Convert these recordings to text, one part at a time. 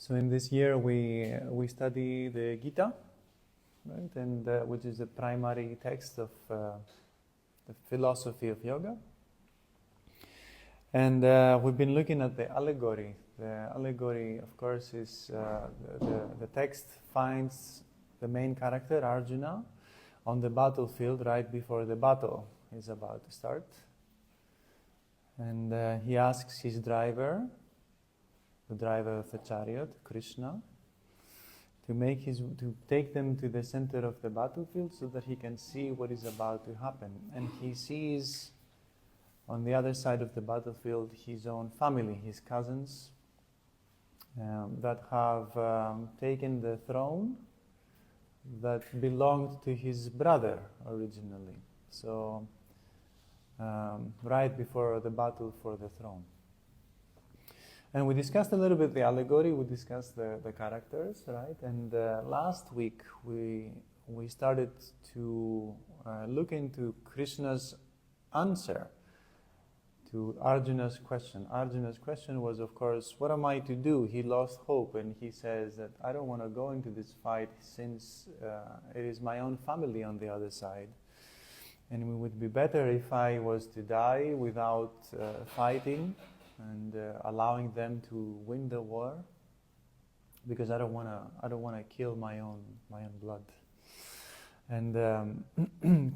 So in this year we study the Gita, right, and which is the primary text of the philosophy of yoga. And we've been looking at the allegory. The allegory, of course, is the text finds the main character, Arjuna, on the battlefield right before the battle is about to start. And he asks his driver, the driver of the chariot, Krishna, to take them to the center of the battlefield so that he can see what is about to happen. And he sees on the other side of the battlefield his own family, his cousins, that have taken the throne that belonged to his brother originally. So, right before the battle for the throne. And we discussed a little bit the allegory, we discussed the characters, right? And last week we started to look into Krishna's answer to Arjuna's question. Arjuna's question was, of course, what am I to do? He lost hope and he says that I don't want to go into this fight since it is my own family on the other side. And it would be better if I was to die without fighting and allowing them to win the war, because I don't want to kill my own blood. And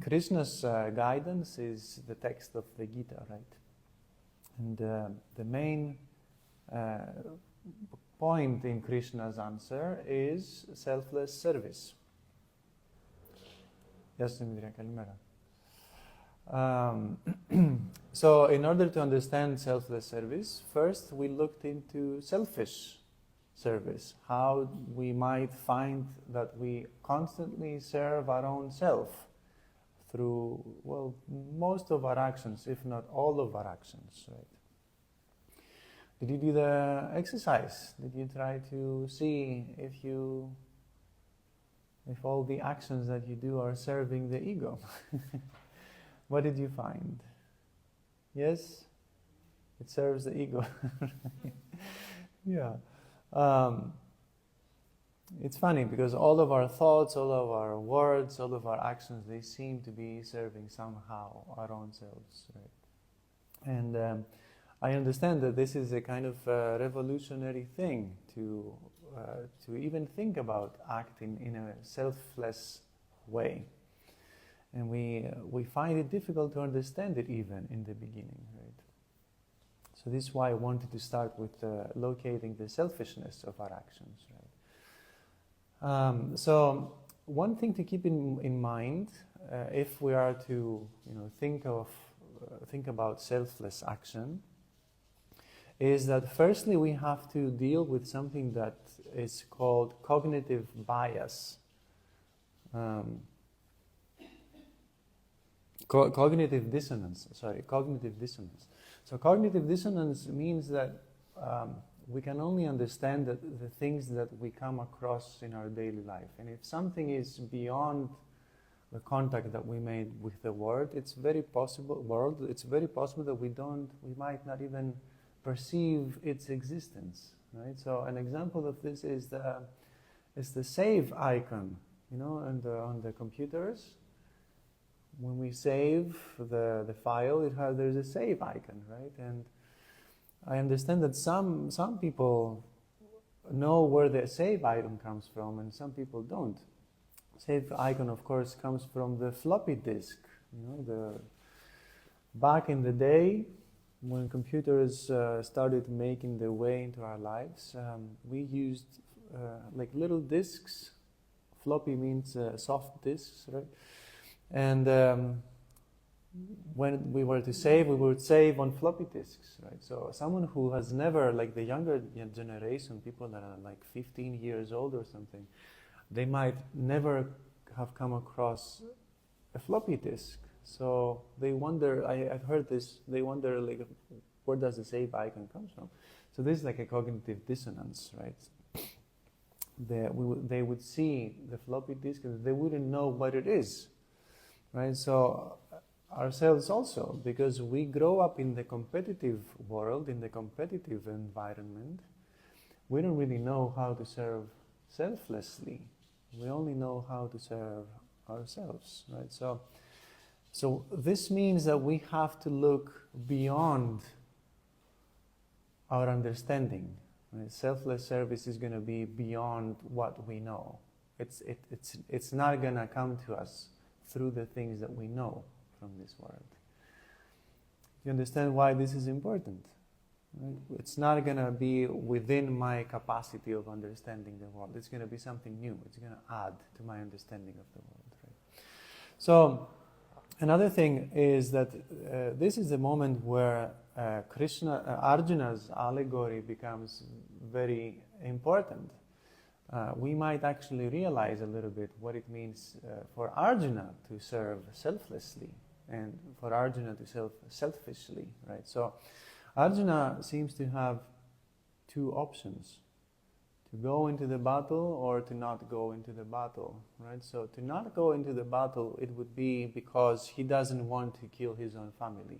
Krishna's guidance is the text of the Gita, right? And the main point in Krishna's answer is selfless service. Yes, Indira, kalimera. So in order to understand selfless service, first we looked into selfish service, how we might find that we constantly serve our own self through, well, most of our actions, if not all of our actions, right? Did you do the exercise? Did you try to see if all the actions that you do are serving the ego? What did you find? Yes? It serves the ego. Yeah. It's funny because all of our thoughts, all of our words, all of our actions, they seem to be serving somehow our own selves, right? And I understand that this is a kind of revolutionary thing to even think about acting in a selfless way. And we find it difficult to understand it even in the beginning, right? So this is why I wanted to start with locating the selfishness of our actions, right? So one thing to keep in mind, if we are to think about selfless action, is that firstly we have to deal with something that is called cognitive bias. Cognitive dissonance. So cognitive dissonance means that we can only understand the things that we come across in our daily life. And if something is beyond the contact that we made with the world, it's very possible that we might not even perceive its existence, right? So an example of this is the save icon, on the computers. When we save the file, there's a save icon, right? And I understand that some people know where the save item comes from, and some people don't. Save icon, of course, comes from the floppy disk. Back in the day, when computers started making their way into our lives, we used like little disks. Floppy means soft disks, right? And when we were to save, we would save on floppy disks, right? So someone who has never, like the younger generation, people that are like 15 years old or something, they might never have come across a floppy disk. So they wonder, I've heard this, they wonder like, where does the save icon come from? So this is like a cognitive dissonance, right? They would see the floppy disk and they wouldn't know what it is, right? So ourselves also, because we grow up in the competitive world, in the competitive environment, we don't really know how to serve selflessly. We only know how to serve ourselves, right? So this means that we have to look beyond our understanding. Right? Selfless service is going to be beyond what we know. It's not going to come to us through the things that we know from this world. You understand why this is important? Right? It's not going to be within my capacity of understanding the world. It's going to be something new. It's going to add to my understanding of the world. Right? So, another thing is that this is the moment where Arjuna's allegory becomes very important. We might actually realize a little bit what it means for Arjuna to serve selflessly and for Arjuna to serve selfishly, right? So Arjuna seems to have two options: to go into the battle or to not go into the battle, right? So to not go into the battle, it would be because he doesn't want to kill his own family,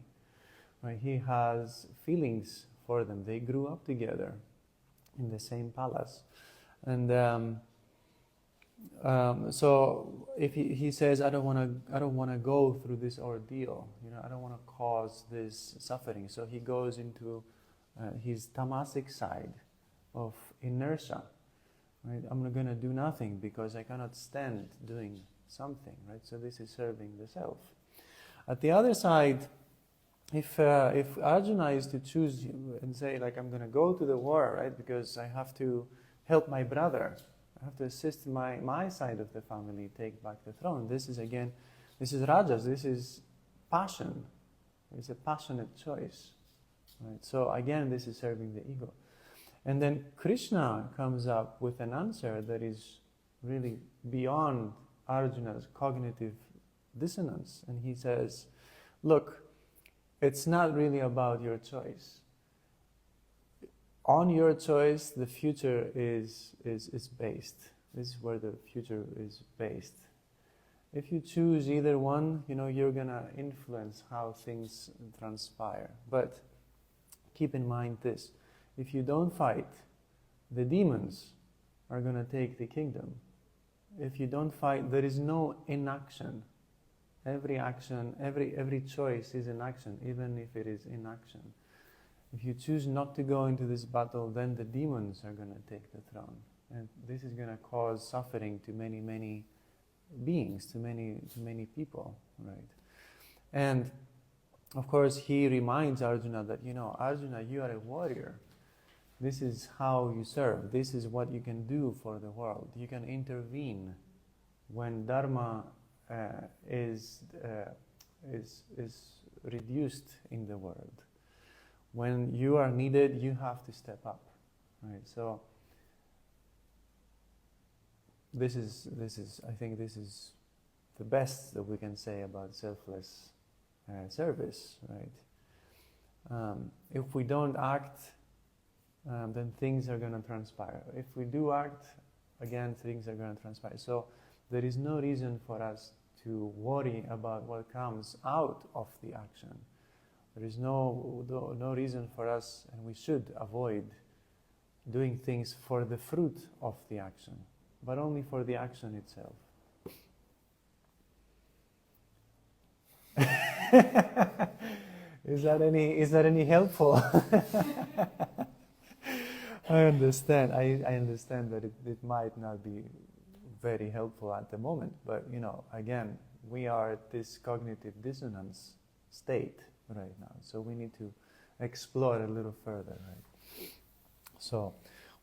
right? He has feelings for them. They grew up together in the same palace. And so if he says, I don't want to go through this ordeal, I don't want to cause this suffering. So he goes into his tamasic side of inertia, right? I'm not going to do nothing because I cannot stand doing something, right? So this is serving the self. At the other side, if Arjuna is to choose and say, like, I'm going to go to the war, right, because I have to help my brother, I have to assist my side of the family take back the throne. This is rajas, this is passion. It's a passionate choice, right? So again, this is serving the ego. And then Krishna comes up with an answer that is really beyond Arjuna's cognitive dissonance. And he says, look, it's not really about your choice. On your choice, the future is based. This is where the future is based. If you choose either one, you're going to influence how things transpire. But keep in mind this: if you don't fight, the demons are going to take the kingdom. If you don't fight, there is no inaction. Every action, every choice is an action, even if it is inaction. If you choose not to go into this battle, then the demons are going to take the throne. And this is going to cause suffering to many, many beings, to many people, right? And of course, he reminds Arjuna that, Arjuna, you are a warrior. This is how you serve. This is what you can do for the world. You can intervene when dharma is reduced in the world. When you are needed, you have to step up, right? So this is I think this is the best that we can say about selfless service, right? If we don't act, then things are going to transpire. If we do act, again, things are going to transpire. So there is no reason for us to worry about what comes out of the action. There is no reason for us, and we should avoid doing things for the fruit of the action, but only for the action itself. Is that any helpful? I understand. I understand that it might not be very helpful at the moment, but again, we are at this cognitive dissonance state right now, so we need to explore a little further, right? So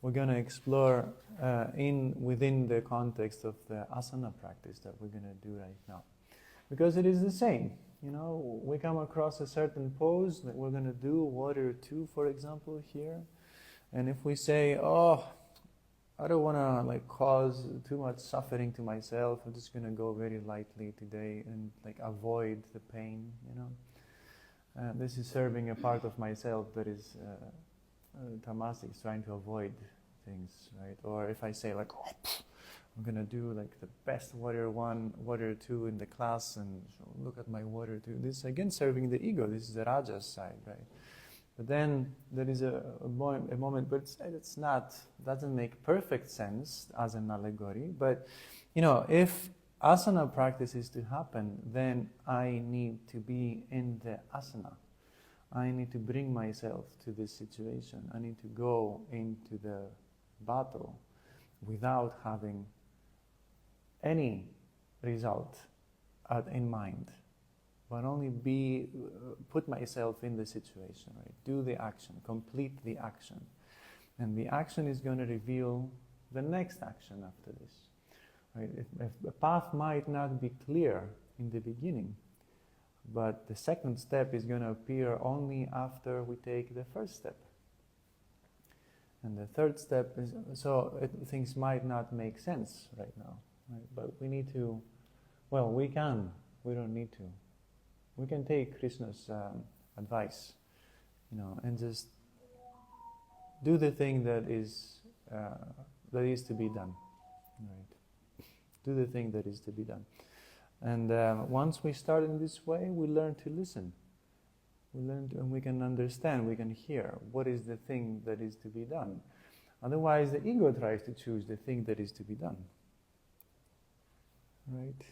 we're going to explore within the context of the asana practice that we're going to do right now, because it is the same. We come across a certain pose that we're going to do, warrior 2, for example, here, and if we say, I don't want to cause too much suffering to myself, I'm just going to go very lightly today and avoid the pain, this is serving a part of myself that is tamasic, trying to avoid things, right? Or if I say I'm going to do the best warrior 1, warrior 2 in the class, and look at my warrior 2. This is again serving the ego. This is the rajas side, right? But then there is a moment, but it's not, doesn't make perfect sense as an allegory. But, if asana practice is to happen, then I need to be in the asana. I need to bring myself to this situation. I need to go into the battle without having any result in mind, but only put myself in the situation, right? Do the action, complete the action. And the action is going to reveal the next action after this. Right? If the path might not be clear in the beginning, but the second step is going to appear only after we take the first step. And the third step is, things might not make sense right now, right? But we need to, we don't need to. We can take Krishna's advice, and just do the thing that is to be done, right? Do the thing that is to be done. And once we start in this way, we learn to listen. And we can understand, we can hear what is the thing that is to be done. Otherwise, the ego tries to choose the thing that is to be done. Right?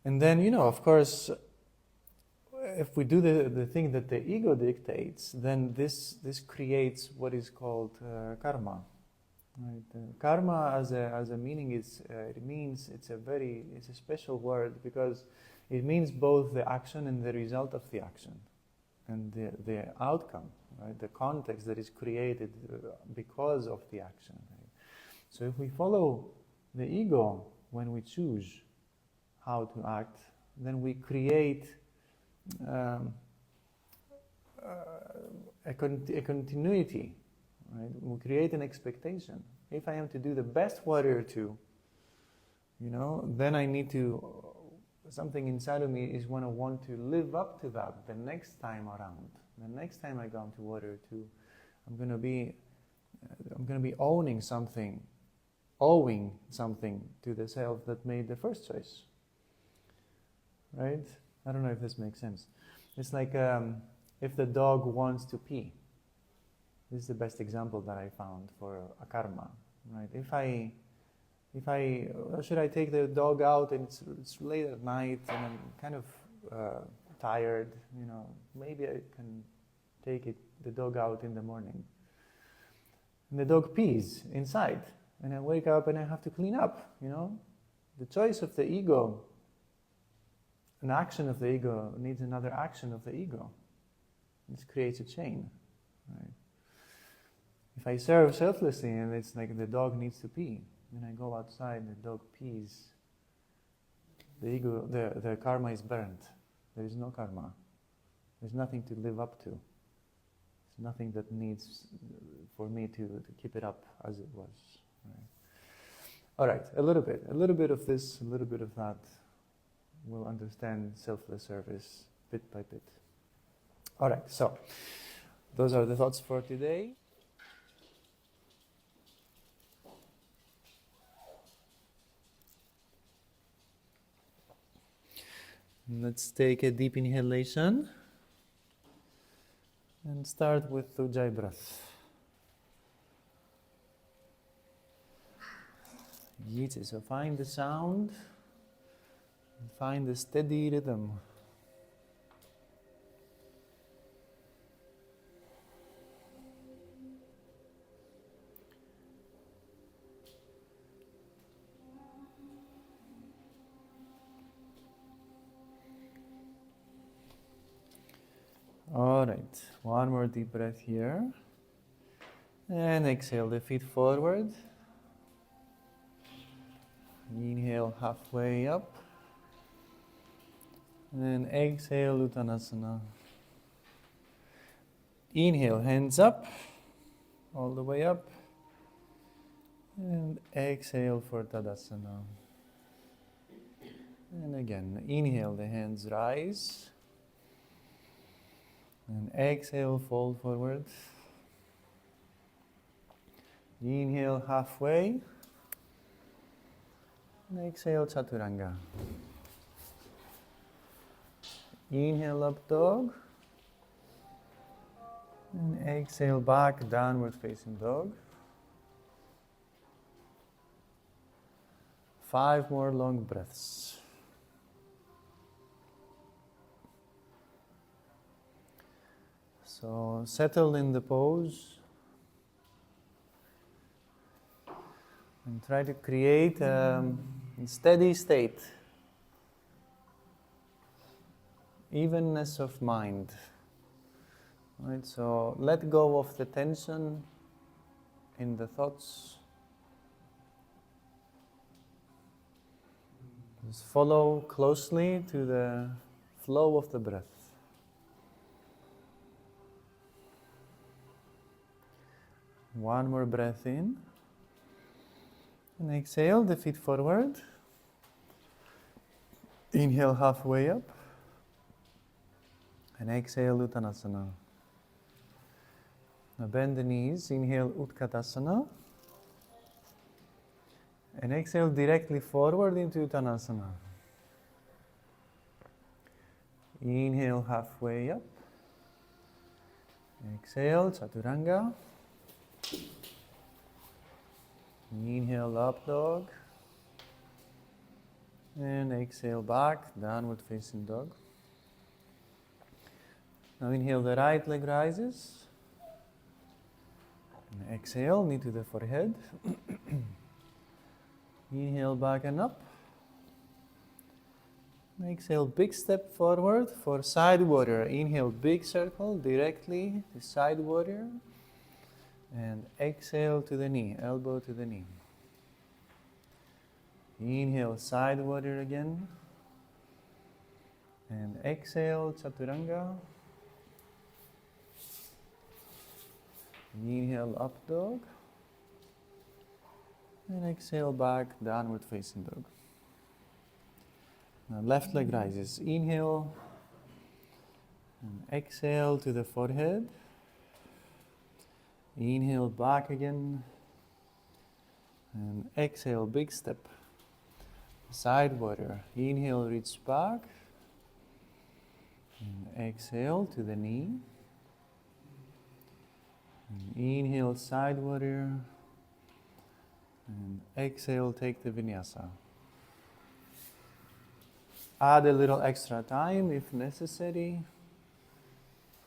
And then, of course, if we do the thing that the ego dictates, then this creates what is called karma. Right? Karma as a meaning it's a special word, because it means both the action and the result of the action, and the outcome, right? The context that is created because of the action. Right? So if we follow the ego when we choose how to act, then we create a continuity. Right? We create an expectation. If I am to do the best warrior too, then I need to, something inside of me is want to live up to that the next time around. The next time I go into warrior two, I'm going to be owing something to the self that made the first choice. Right? I don't know if this makes sense. It's like if the dog wants to pee. This is the best example that I found for a karma, right? If I should I take the dog out and it's late at night and I'm kind of tired, maybe I can take the dog out in the morning. And the dog pees inside, and I wake up and I have to clean up. The choice of the ego, an action of the ego needs another action of the ego. This creates a chain, right? If I serve selflessly and it's like the dog needs to pee, then I go outside, the dog pees, the karma is burnt. There is no karma. There's nothing to live up to. There's nothing that needs for me to keep it up as it was. Right? All right, a little bit of this, a little bit of that. We'll understand selfless service bit by bit. All right, so those are the thoughts for today. Let's take a deep inhalation and start with Ujjayi breath. So find the sound and find the steady rhythm. All right, one more deep breath here. And exhale the feet forward. Inhale halfway up. And exhale Uttanasana. Inhale, hands up, all the way up. And exhale for Tadasana. And again, inhale, the hands rise. And exhale, fold forward. Inhale halfway. And exhale, Chaturanga. Inhale, up dog. And exhale back, downward facing dog. 5 more long breaths. So settle in the pose and try to create a steady state, evenness of mind. Right, so let go of the tension in the thoughts. Just follow closely to the flow of the breath. One more breath in. And exhale, the feet forward. Inhale halfway up. And exhale, Uttanasana. Now bend the knees, inhale Utkatasana. And exhale directly forward into Uttanasana. Inhale halfway up. Exhale, Chaturanga. Inhale, up dog. And exhale back, downward facing dog. Now inhale, the right leg rises. And exhale, knee to the forehead. Inhale back and up. Exhale, big step forward for side warrior. Inhale, big circle directly to side warrior. And exhale to the knee, elbow to the knee. Inhale, side warrior again. And exhale, Chaturanga. Inhale, up dog. And exhale back, downward facing dog. Now left leg rises. Inhale. And exhale to the forehead. Inhale back again. And exhale, big step. Side warrior. Inhale, reach back. And exhale to the knee. And inhale, side warrior. And exhale, take the Vinyasa. Add a little extra time if necessary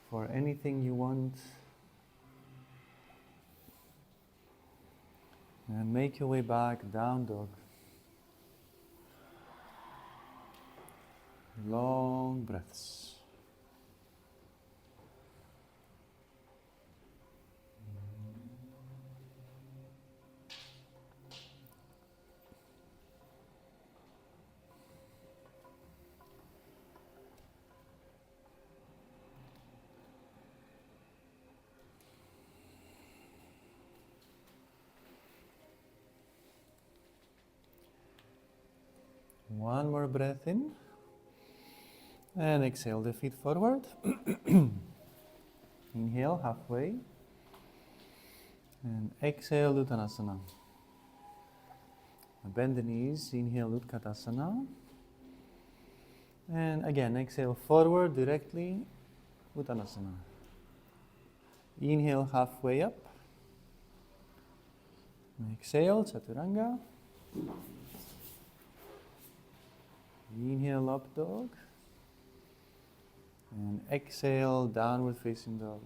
for anything you want. And make your way back, down dog. Long breaths. One more breath in. And exhale the feet forward. Inhale halfway. And exhale Uttanasana. Bend the knees. Inhale Utkatasana. And again, exhale forward directly Uttanasana. Inhale halfway up. And exhale Chaturanga. Inhale, up dog. And exhale, downward facing dog.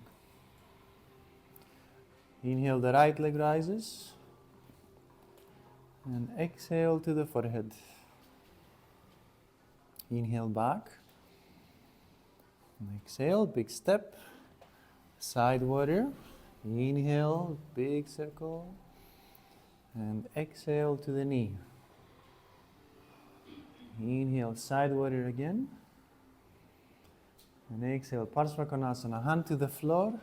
Inhale, the right leg rises. And exhale to the forehead. Inhale back. And exhale, big step. Side warrior. Inhale, big circle. And exhale to the knee. Inhale, side warrior again. And exhale, Parsvakonasana, hand to the floor.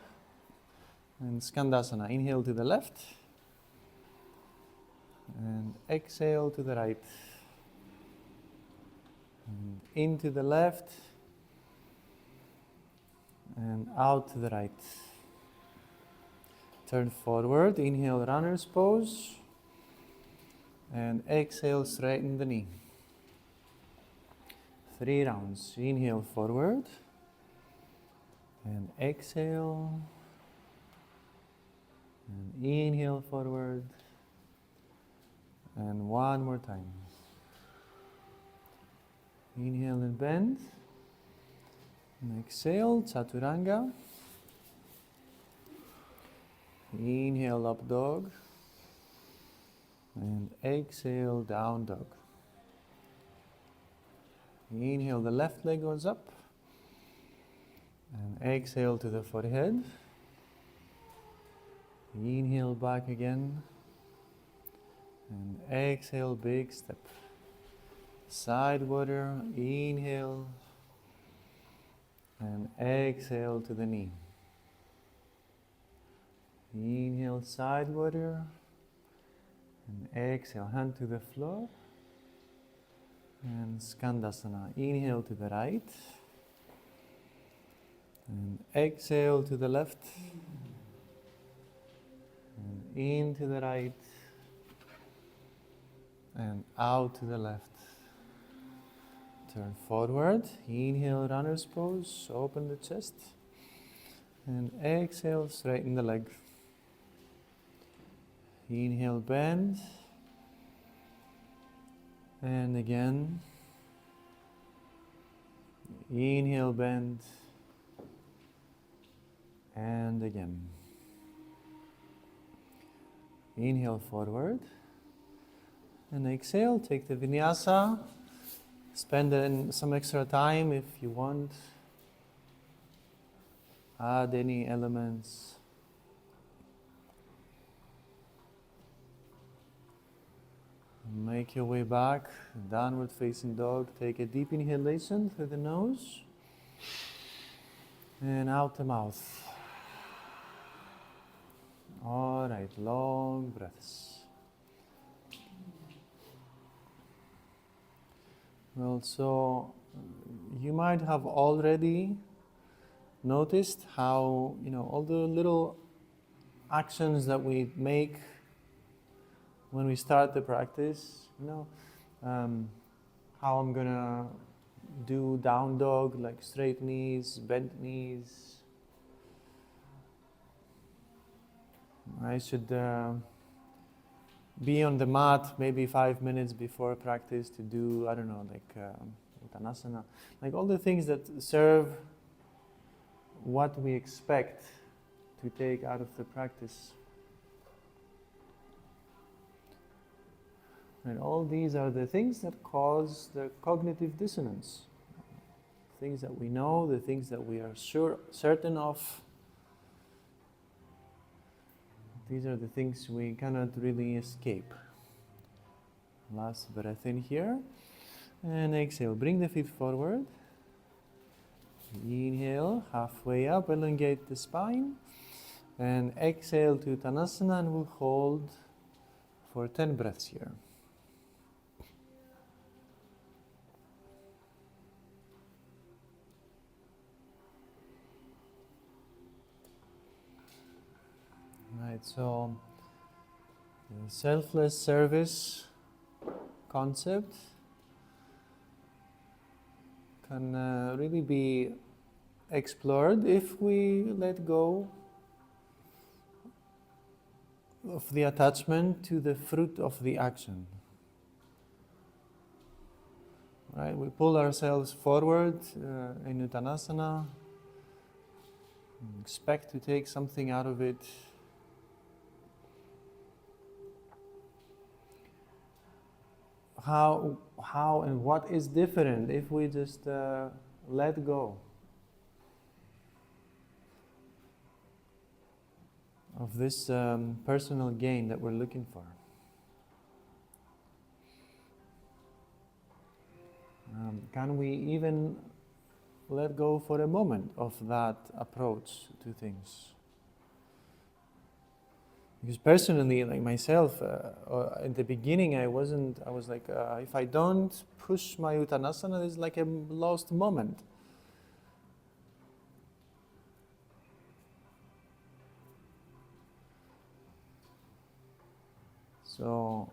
And Skandasana, inhale to the left. And exhale to the right. And into the left. And out to the right. Turn forward, inhale, runner's pose. And exhale, straighten the knee. 3 rounds. Inhale forward and exhale. And inhale forward. And one more time. Inhale and bend. And exhale, chaturanga. Inhale, up dog. And exhale, down dog. Inhale, the left leg goes up. And exhale to the forehead. Inhale back again. And exhale, big step. Side water, inhale. And exhale to the knee. Inhale, side water. And exhale, hand to the floor. And Skandasana. Inhale to the right. And exhale to the left. And in to the right. And out to the left. Turn forward. Inhale, runner's pose. Open the chest. And exhale, straighten the leg. Inhale, bend. And again. Inhale, bend. And again. Inhale forward. And exhale, take the Vinyasa. Spend some extra time if you want. Add any elements. Make your way back, downward facing dog. Take a deep inhalation through the nose and out the mouth. All right, long breaths. Well, so you might have already noticed how, all the little actions that we make when we start the practice, how I'm gonna do down dog, like straight knees, bent knees. I should be on the mat maybe 5 minutes before practice to do, Uttanasana, like all the things that serve what we expect to take out of the practice. And all these are the things that cause the cognitive dissonance. Things that we know, the things that we are certain of. These are the things we cannot really escape. Last breath in here. And exhale. Bring the feet forward. Inhale, halfway up, elongate the spine. And exhale to Uttanasana, and we'll hold for 10 breaths here. Right, so the selfless service concept can really be explored if we let go of the attachment to the fruit of the action. Right, we pull ourselves forward in Uttanasana, expect to take something out of it. How and what is different if we just let go of this personal gain that we're looking for? Can we even let go for a moment of that approach to things? Because personally, like myself, in the beginning, I was like, if I don't push my Uttanasana, it's like a lost moment. So,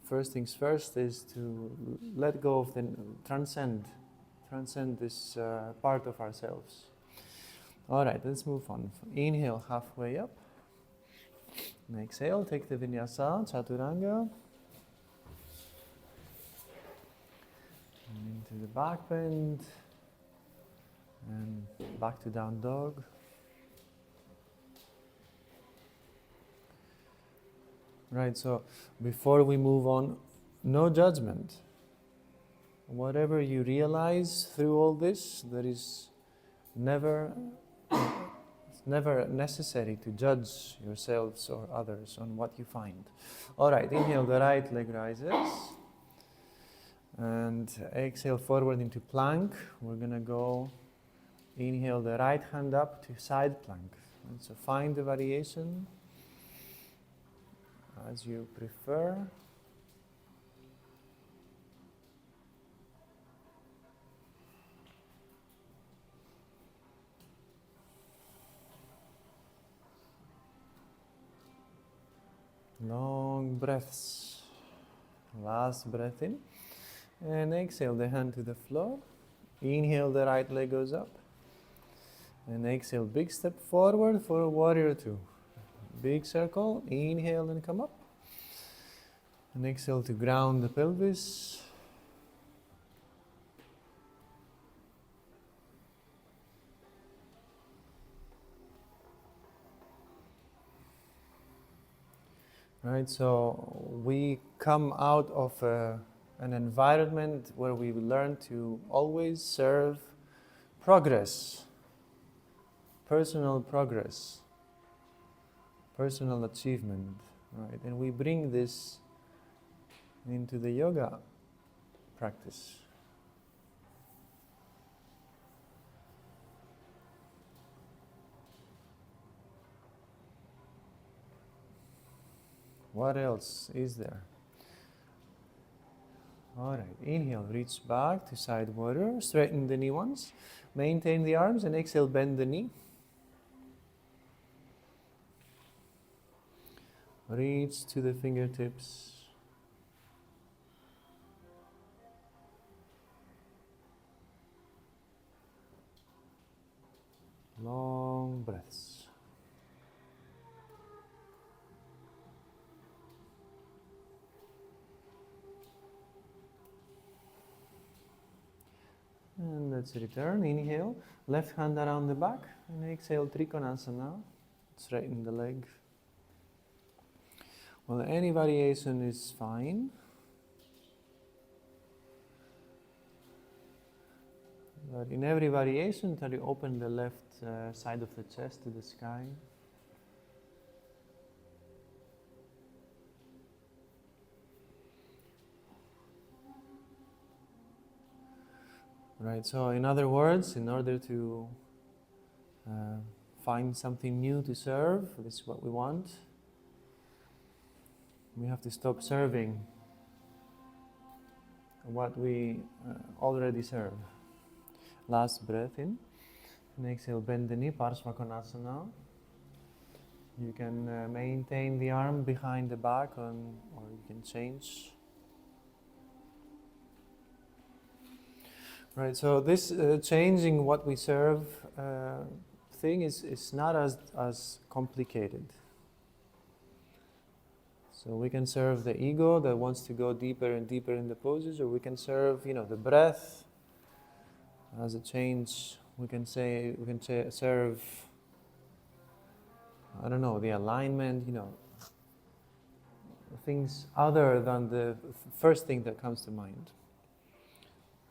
first things first is to let go of transcend transcend this part of ourselves. All right, let's move on. Inhale halfway up. And exhale, take the Vinyasa, Chaturanga. And into the back bend. And back to down dog. Right, so before we move on, no judgment. Whatever you realize through all this, there is it's never necessary to judge yourselves or others on what you find. All right, inhale, the right leg rises. And exhale forward into plank. We're going to go, inhale the right hand up to side plank. And so find the variation as you prefer. Long breaths. Last breath in. And exhale the hand to the floor. Inhale, the right leg goes up. And exhale, big step forward for a warrior two. Big circle. Inhale and come up. And exhale to ground the pelvis. Right, so we come out of an environment where we learn to always serve progress, personal progress, personal achievement, right? And we bring this into the yoga practice. What else is there? All right, inhale, reach back to side warrior, straighten the knee once, maintain the arms, and exhale, bend the knee. Reach to the fingertips. Long breaths. And let's return. Inhale, left hand around the back, and exhale, Trikonasana. Straighten the leg. Well, any variation is fine. But in every variation, try to open the left side of the chest to the sky. Right, so in other words, in order to find something new to serve, this is what we want, we have to stop serving what we already serve. Last breath in, and exhale, bend the knee, Parsva Konasana. You can maintain the arm behind the back, or you can change. Right, so this changing what we serve thing is not as complicated. So we can serve the ego that wants to go deeper and deeper in the poses, or we can serve, the breath as a change. We can serve, I don't know, the alignment, things other than the first thing that comes to mind.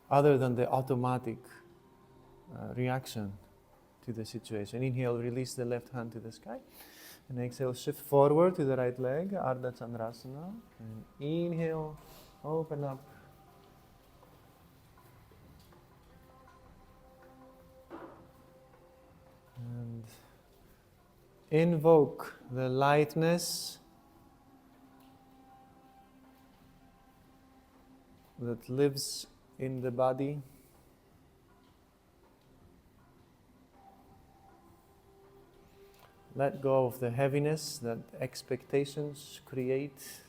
Other than the automatic reaction to the situation. Inhale, release the left hand to the sky. And exhale, shift forward to the right leg, Ardha Chandrasana. And inhale, open up. And invoke the lightness that lives in the body. Let go of the heaviness that expectations create.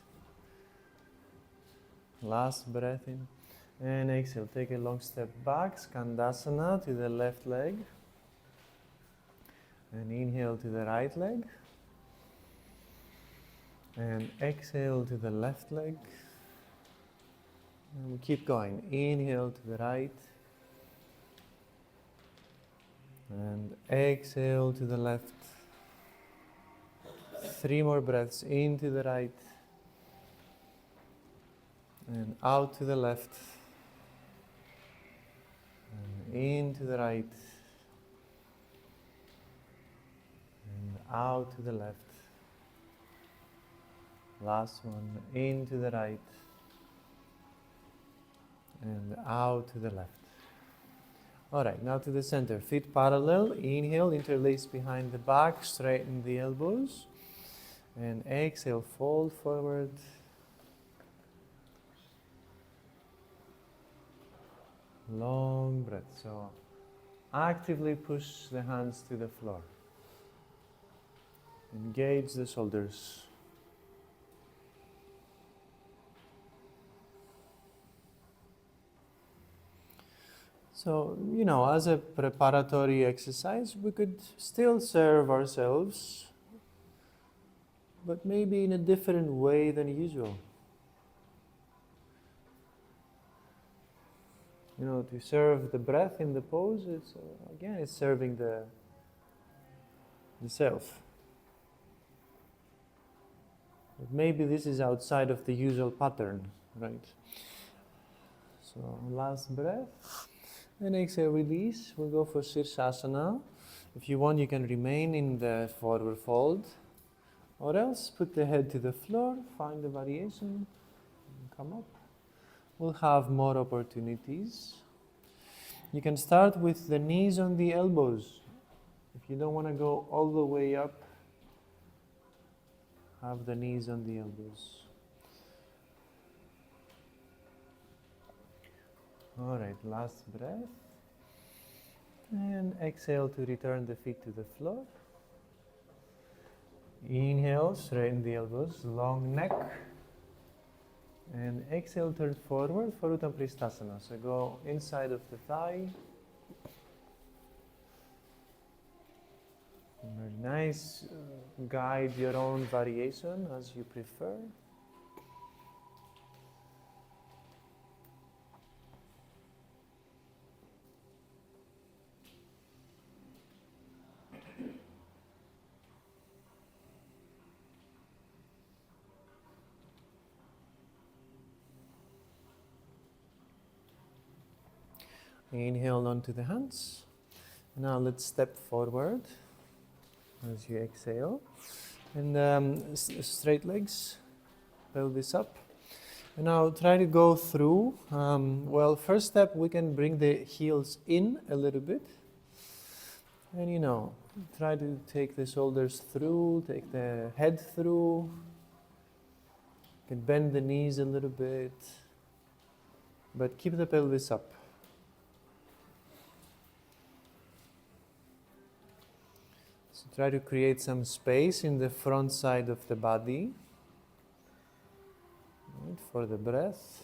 Last breath in. And exhale, take a long step back, Skandasana to the left leg. And inhale to the right leg. And exhale to the left leg. And we keep going. Inhale to the right. And exhale to the left. 3 more breaths into the right. And out to the left. And into the right. And out to the left. Last one, into the right. And out to the left. Alright, now to the center. Feet parallel. Inhale, interlace behind the back, straighten the elbows. And exhale, fold forward. Long breath. So actively push the hands to the floor. Engage the shoulders. So, as a preparatory exercise, we could still serve ourselves, but maybe in a different way than usual. To serve the breath in the pose, it's serving the self. But maybe this is outside of the usual pattern, right? So, last breath. And exhale, release. We'll go for Sirsasana. If you want, you can remain in the forward fold. Or else, put the head to the floor, find the variation, and come up. We'll have more opportunities. You can start with the knees on the elbows. If you don't want to go all the way up, have the knees on the elbows. Alright, last breath. And exhale to return the feet to the floor. Inhale, straighten the elbows, long neck. And exhale, turn forward for Uttam Pristhasana. So go inside of the thigh. Very nice. Guide your own variation as you prefer. Inhale onto the hands. Now let's step forward as you exhale. And straight legs, pelvis up. And now try to go through. First step, we can bring the heels in a little bit. And try to take the shoulders through, take the head through. You can bend the knees a little bit. But keep the pelvis up. So try to create some space in the front side of the body, right, for the breath.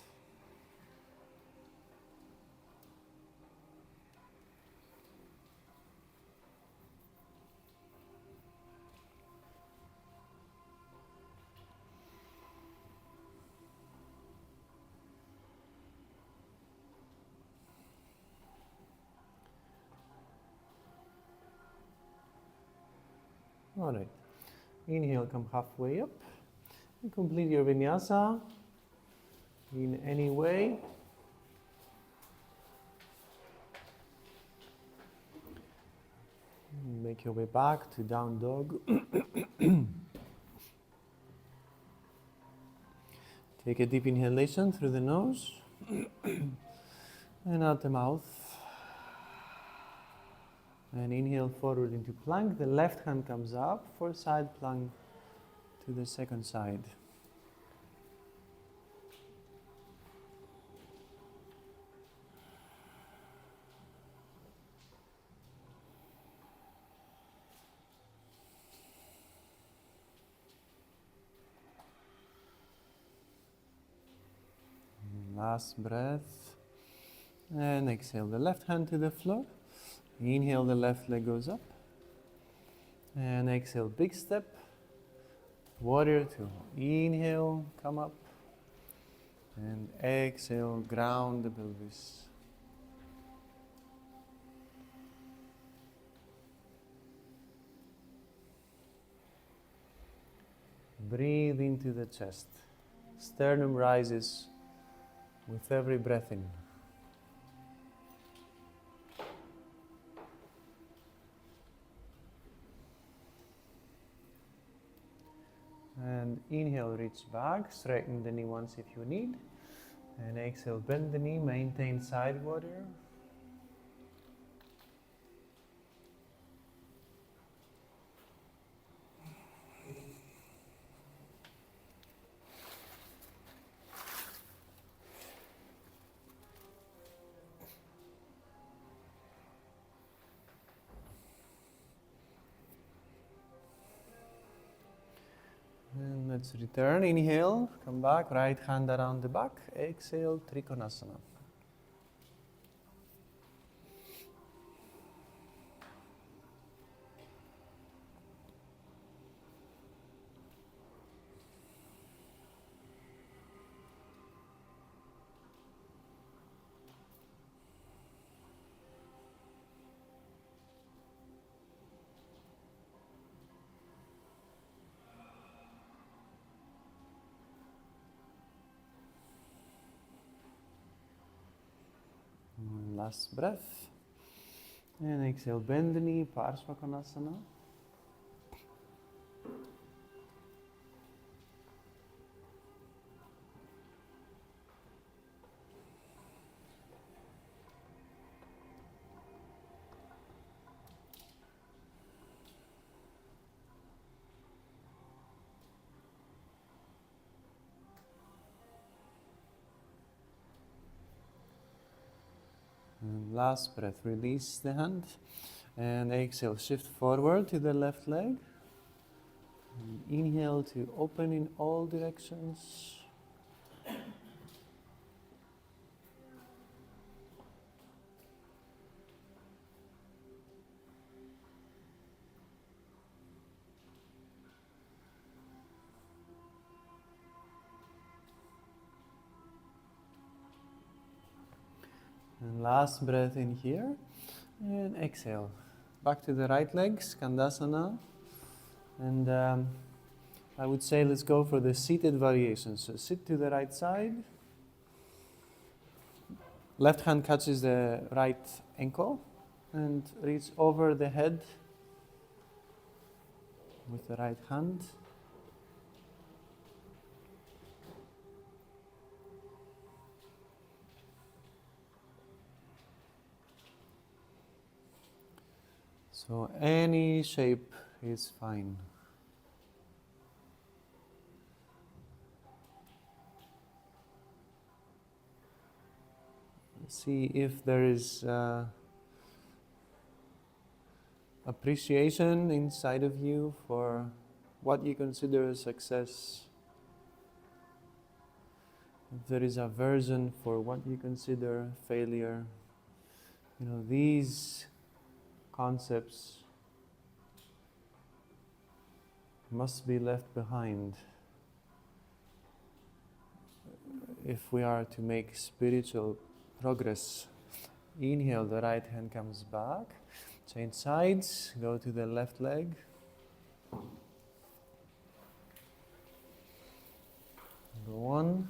Alright, inhale, come halfway up, and complete your Vinyasa in any way. Make your way back to down dog. Take a deep inhalation through the nose and out the mouth. And inhale forward into plank. The left hand comes up for side plank to the second side. Last breath. And exhale the left hand to the floor. Inhale, the left leg goes up. And exhale, big step. Warrior two. Inhale, come up. And exhale, ground the pelvis. Breathe into the chest. Sternum rises with every breath in. And inhale, reach back, straighten the knee once if you need. And exhale, bend the knee, maintain side warrior. And let's return. Inhale, come back, right hand around the back. Exhale, Trikonasana. Last breath. And exhale, bend the knee, Parsvakonasana. And last breath, release the hand. And exhale, shift forward to the left leg. And inhale to open in all directions. And last breath in here, and exhale. Back to the right leg, Skandasana. And I would say let's go for the seated variation. So sit to the right side. Left hand catches the right ankle and reach over the head with the right hand. So any shape is fine. See if there is appreciation inside of you for what you consider a success. If there is aversion for what you consider failure. You know, these concepts must be left behind if we are to make spiritual progress. Inhale, the right hand comes back. Change sides, go to the left leg. Go on.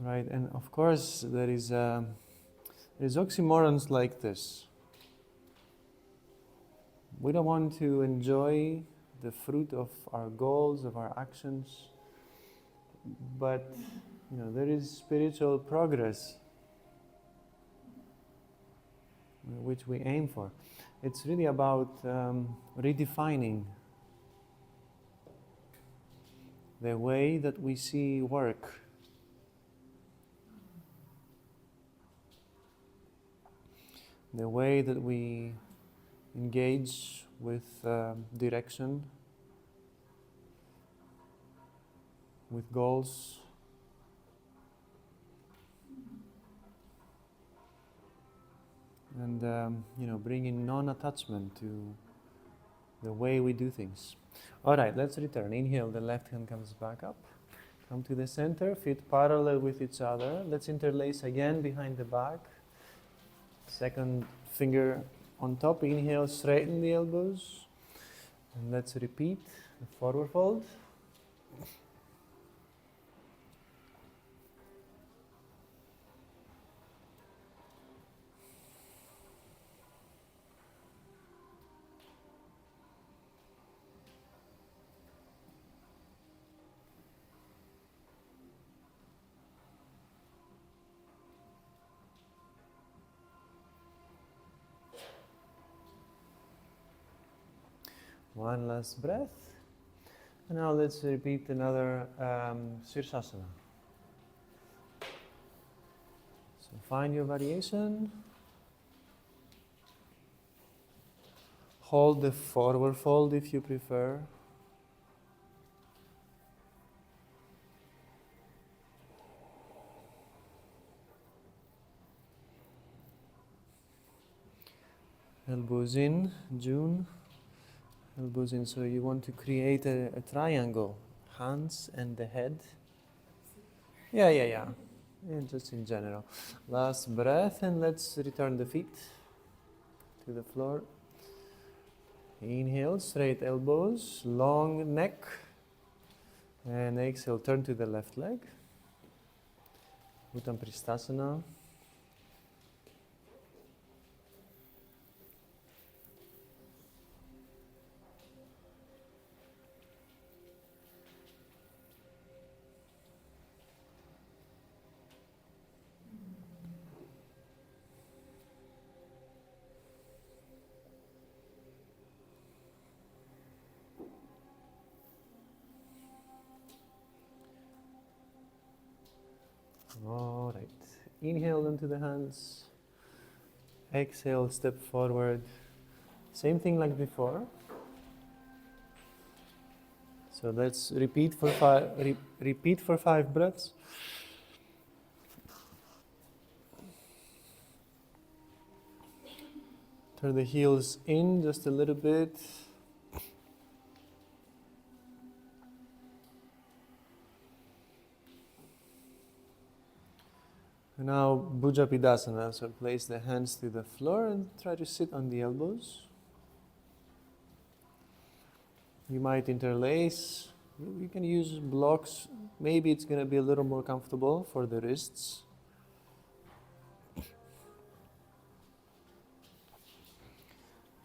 Right, and of course there is oxymorons like this. We don't want to enjoy the fruit of our goals, of our actions, but you know, there is spiritual progress which we aim for. It's really about redefining the way that we see work. The way that we engage with direction. with goals. And, bringing non-attachment to the way we do things. All right, let's return. Inhale, the left hand comes back up. Come to the center, feet parallel with each other. Let's interlace again behind the back. Second finger on top. Inhale, straighten the elbows. And let's repeat the forward fold. One last breath. And now let's repeat another Sirsasana. So find your variation. Hold the forward fold if you prefer. Elbows in, June. Elbows in, so you want to create a triangle. Hands and the head. Yeah, just in general. Last breath, and let's return the feet to the floor. Inhale, straight elbows, long neck. And exhale, turn to the left leg. Uttam Pristhasana. All right. Inhale into the hands. Exhale, step forward. Same thing like before. So let's repeat for five breaths. Turn the heels in just a little bit. And now Bhujapidasana, so place the hands to the floor and try to sit on the elbows. You might interlace, you can use blocks, maybe it's going to be a little more comfortable for the wrists.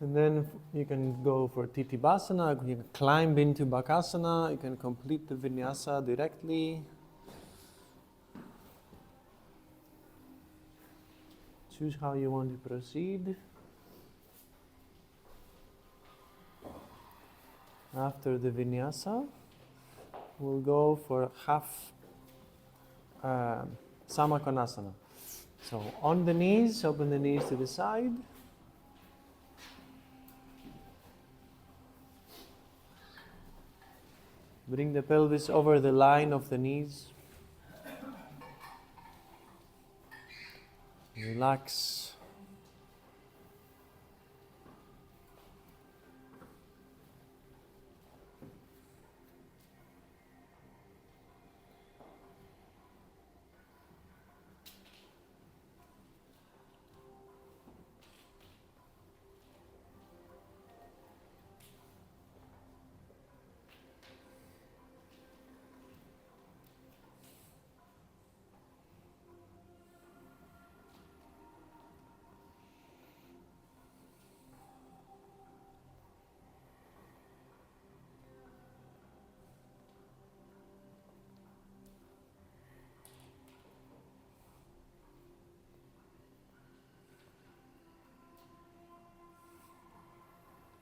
And then you can go for Titibhasana, you can climb into Bakasana, you can complete the Vinyasa directly. Choose how you want to proceed. After the Vinyasa, we'll go for half Samakonasana. So on the knees, open the knees to the side. Bring the pelvis over the line of the knees. Relax.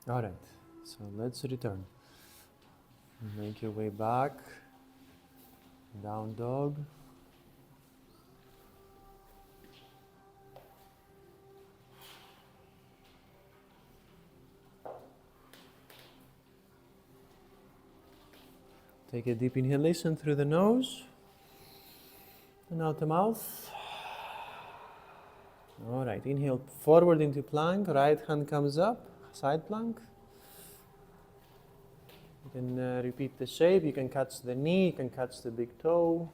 All right, so let's return. Make your way back, down dog. Take a deep inhalation through the nose and out the mouth. All right, inhale forward into plank, right hand comes up, side plank. You can repeat the shape, you can catch the knee, you can catch the big toe.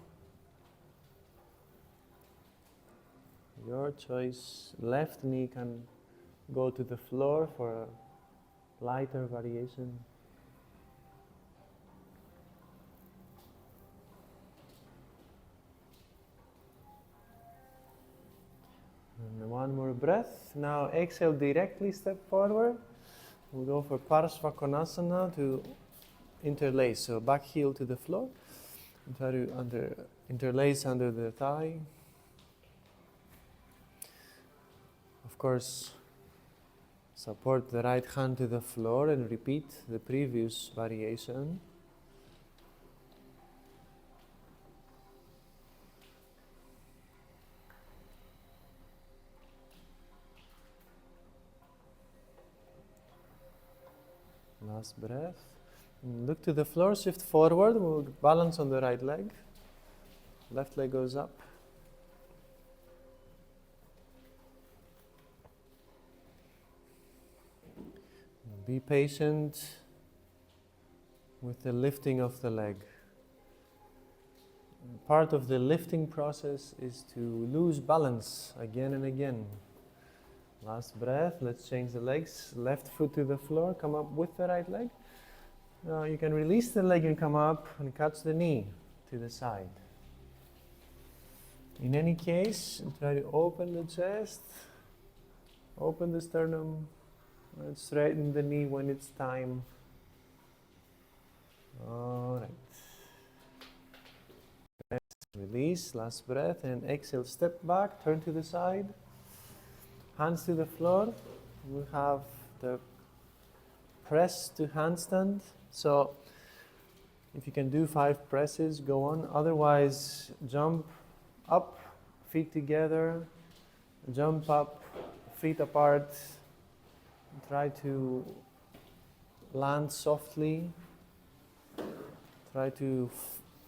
Your choice. Left knee can go to the floor for a lighter variation. And one more breath. Now exhale, directly step forward. We'll go for Parshvakonasana to interlace. So back heel to the floor. And try to interlace under the thigh. Of course, support the right hand to the floor and repeat the previous variation. Last breath. And look to the floor, shift forward, we'll balance on the right leg. Left leg goes up. Be patient with the lifting of the leg. Part of the lifting process is to lose balance again and again. Last breath, let's change the legs. Left foot to the floor, come up with the right leg. Now you can release the leg and come up and catch the knee to the side. In any case, try to open the chest, open the sternum, and straighten the knee when it's time. All right. Release, last breath, and exhale, step back, turn to the side. Hands to the floor. We have the press to handstand. So if you can do 5 presses, go on. Otherwise, jump up, feet together, jump up, feet apart. Try to land softly. Try to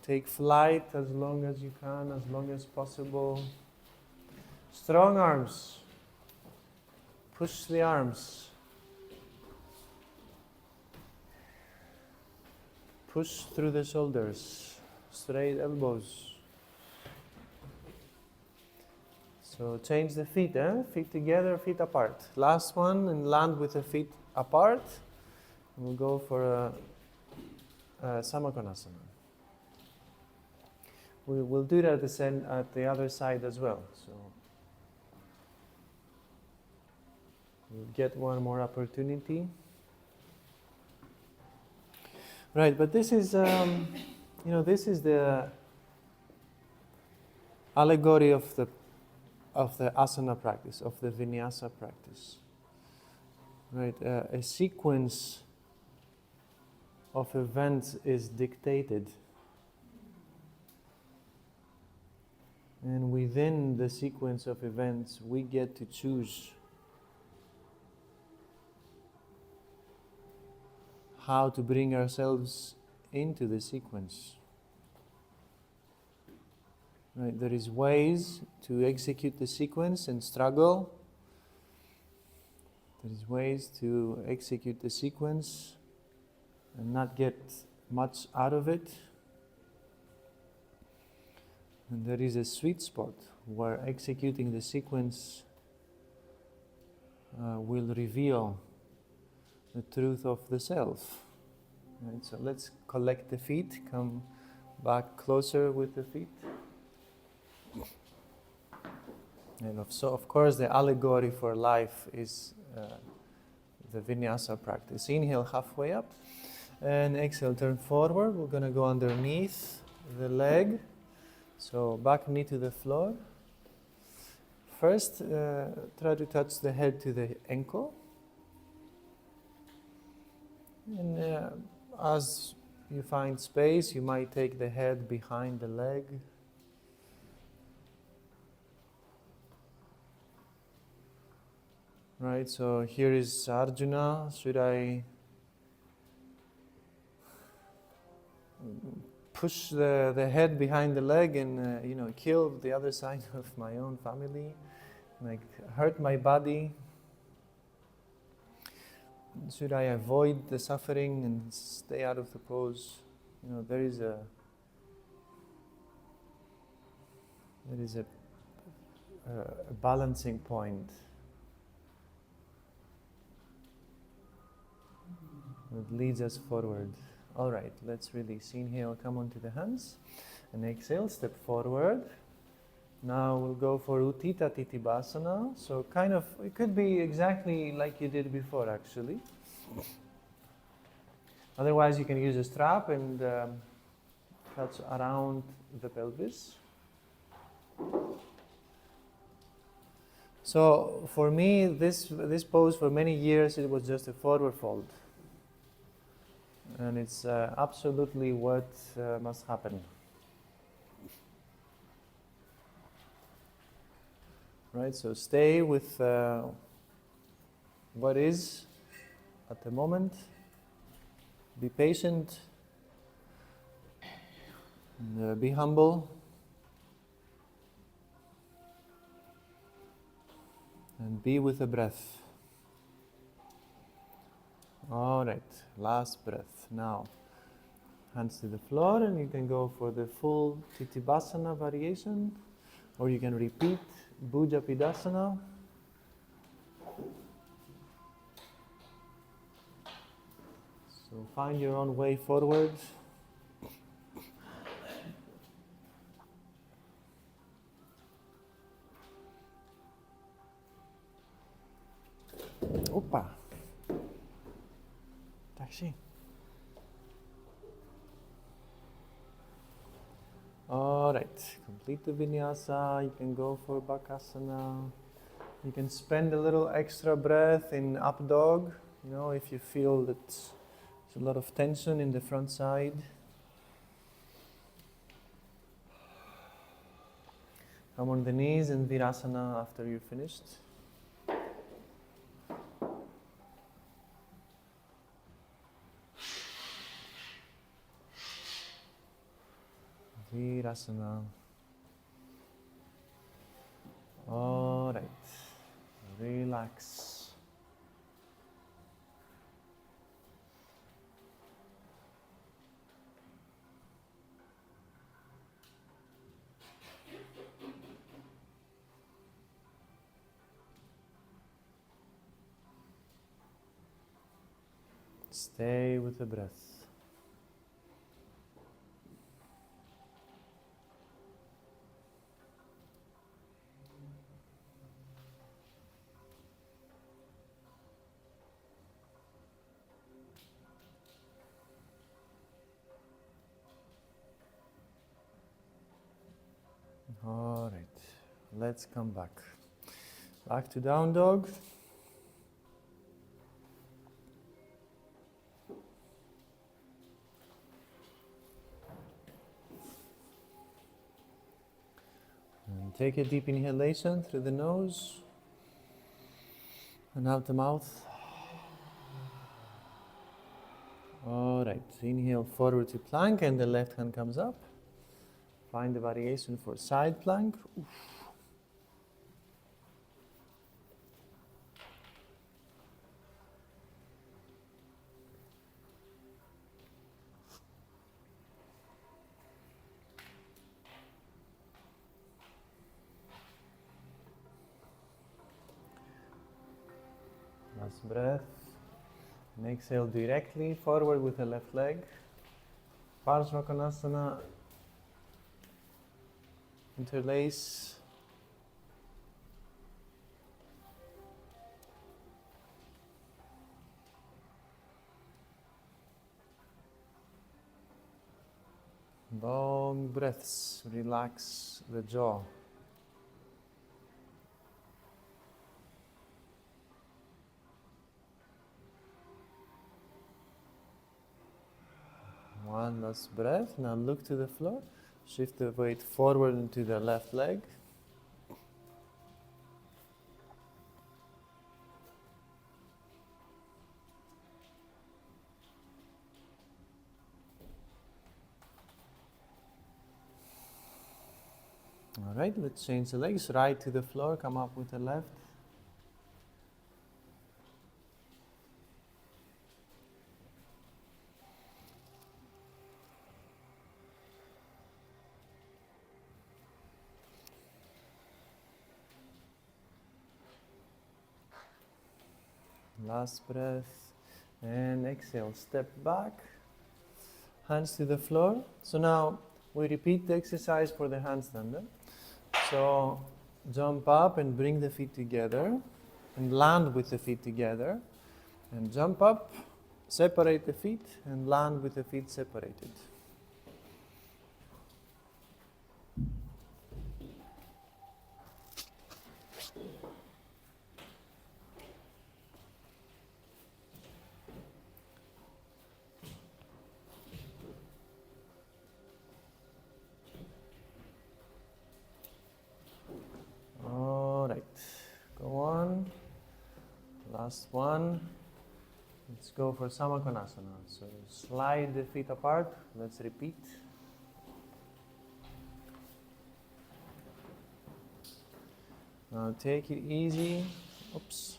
take flight as long as you can, as long as possible. Strong arms. Push the arms. Push through the shoulders. Straight elbows. So change the feet, feet together, feet apart. Last one, and land with the feet apart. We'll go for a Samakonasana. We'll do that at the other side as well. So we'll get one more opportunity. Right, but this is, this is the allegory of the asana practice, of the Vinyasa practice. Right, a sequence of events is dictated. And within the sequence of events, we get to choose how to bring ourselves into the sequence. Right, there is ways to execute the sequence and struggle. There is ways to execute the sequence and not get much out of it. And there is a sweet spot where executing the sequence will reveal the truth of the self. Right, so let's collect the feet, come back closer with the feet. And so, of course, the allegory for life is the Vinyasa practice. Inhale halfway up and exhale, turn forward. We're going to go underneath the leg. So back knee to the floor. First, try to touch the head to the ankle. And as you find space, you might take the head behind the leg. Right, so here is Arjuna. Should I push the head behind the leg and kill the other side of my own family, like hurt my body? Should I avoid the suffering and stay out of the pose? There is a balancing point that leads us forward. All right, let's release. Inhale, come onto the hands, and exhale, step forward. Now we'll go for Uttita Titibhasana. So it could be exactly like you did before, actually. Otherwise, you can use a strap and touch around the pelvis. So for me, this pose for many years, it was just a forward fold. And it's absolutely what must happen. Right, so stay with what is at the moment. Be patient. And, be humble. And be with the breath. All right, last breath. Now, hands to the floor, and you can go for the full Titibhasana variation, or you can repeat Bhuja Pidasana. So find your own way forward. Opa! Taxi. All right, complete the Vinyasa. You can go for Bakasana. You can spend a little extra breath in up dog, if you feel that there's a lot of tension in the front side. Come on the knees in Virasana after you're finished. Virasana. All right. Relax. Stay with the breath. All right, let's come back. Back to down dog. And take a deep inhalation through the nose and out the mouth. All right, inhale forward to plank and the left hand comes up. Find the variation for side plank. Oof. Last breath. And exhale directly forward with the left leg. Parsvakonasana. Interlace. Long breaths. Relax the jaw. One last breath. Now look to the floor. Shift the weight forward into the left leg. All right, let's change the legs. Right to the floor, come up with the left. Last breath. And exhale, step back. Hands to the floor. So now we repeat the exercise for the handstand. So jump up and bring the feet together and land with the feet together. And jump up, separate the feet and land with the feet separated. Last one. Let's go for Samakonasana. So slide the feet apart. Let's repeat. Now take it easy. Oops.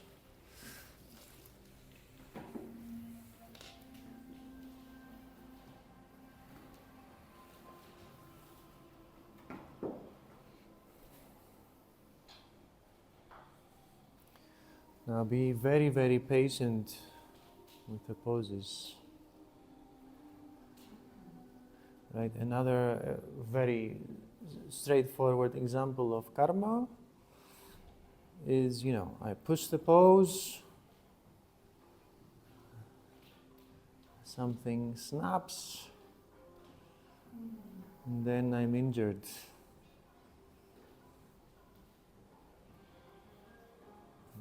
Now be very, very patient with the poses. Right, another very straightforward example of karma is, I push the pose, something snaps, and then I'm injured.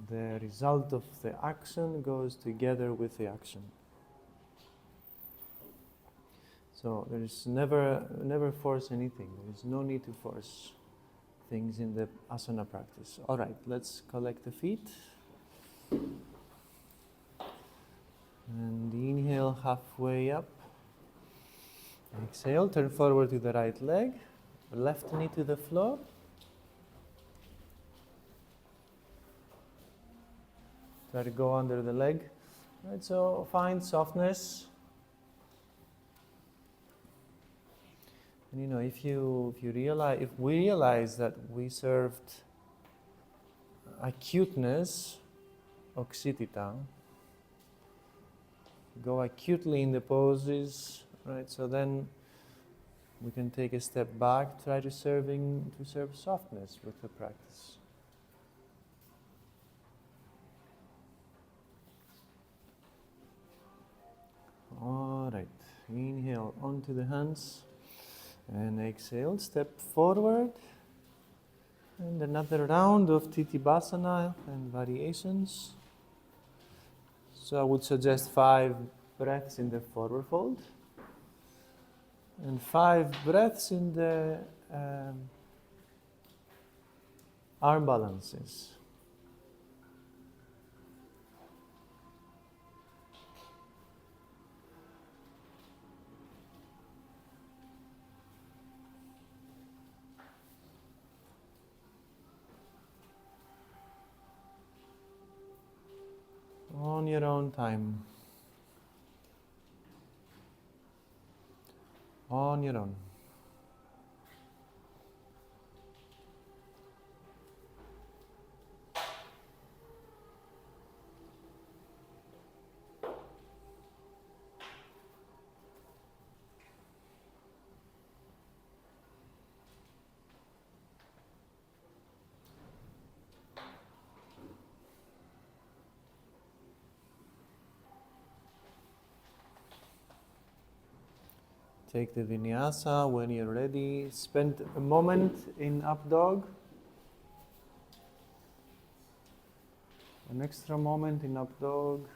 The result of the action goes together with the action. So there is never force anything. There is no need to force things in the asana practice. All right, let's collect the feet. And inhale halfway up. Exhale, turn forward to the right leg. Left knee to the floor. Try to go under the leg. Right, so find softness. And if we realize that we served acuteness, oxytita, go acutely in the poses, right? So then we can take a step back, try to serve softness with the practice. All right, inhale onto the hands and exhale, step forward and another round of Titibhasana and variations. So I would suggest 5 breaths in the forward fold and 5 breaths in the arm balances. On your own time. On your own. Take the Vinyasa when you're ready. Spend a moment in up dog. An extra moment in up dog.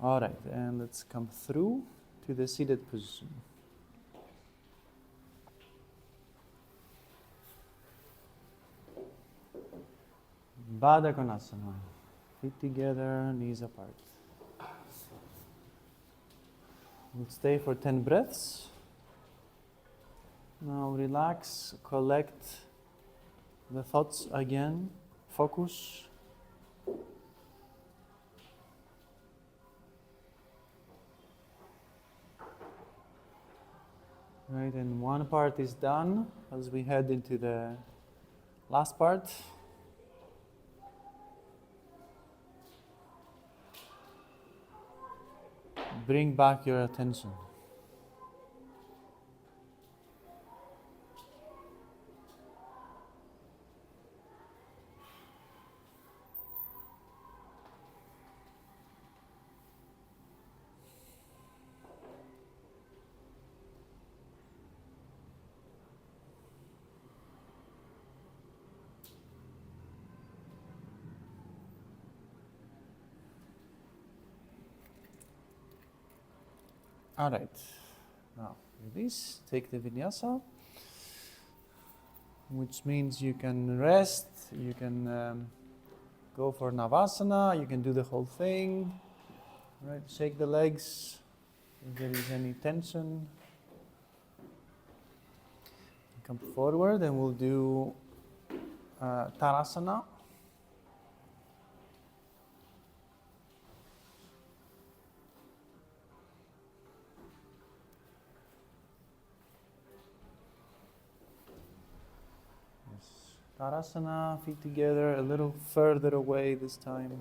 All right, and let's come through to the seated position. Baddha Konasana. Feet together, knees apart. We'll stay for 10 breaths. Now relax, collect the thoughts again, focus. Right, and one part is done as we head into the last part. Bring back your attention. All right, now release, take the vinyasa, which means you can rest, you can go for navasana, you can do the whole thing, right? Shake the legs if there is any tension. Come forward and we'll do Tadasana. Tadasana, feet together, a little further away this time.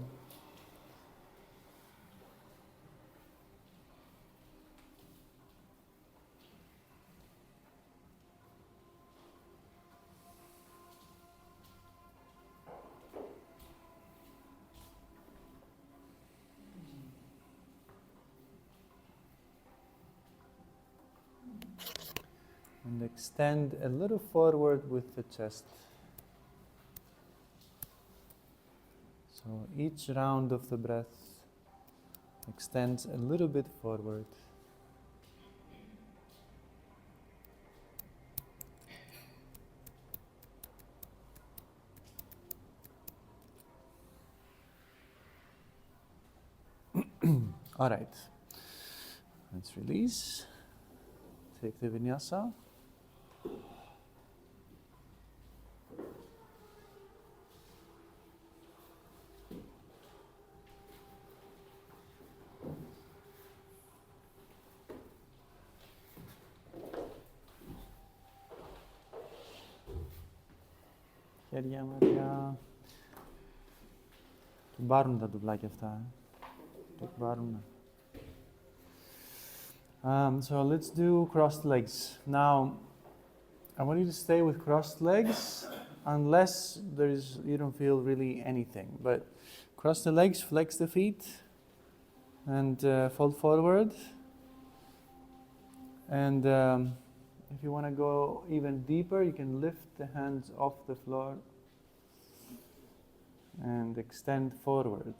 And extend a little forward with the chest. So each round of the breath extends a little bit forward. All right. Let's release. Take the vinyasa. Χέρια μεριά. Του μπάρουν τα ντουβλάκια αυτά. Του μπάρουν. So let's do crossed legs. Now, I want you to stay with crossed legs unless you don't feel really anything. But cross the legs, flex the feet, and fold forward. And if you want to go even deeper, you can lift the hands off the floor and extend forward.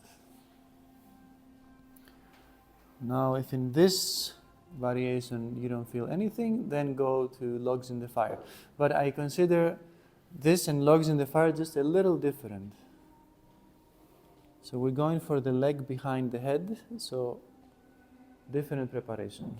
Now, if in this variation you don't feel anything, then go to logs in the fire. But I consider this and logs in the fire just a little different. So we're going for the leg behind the head, so different preparation.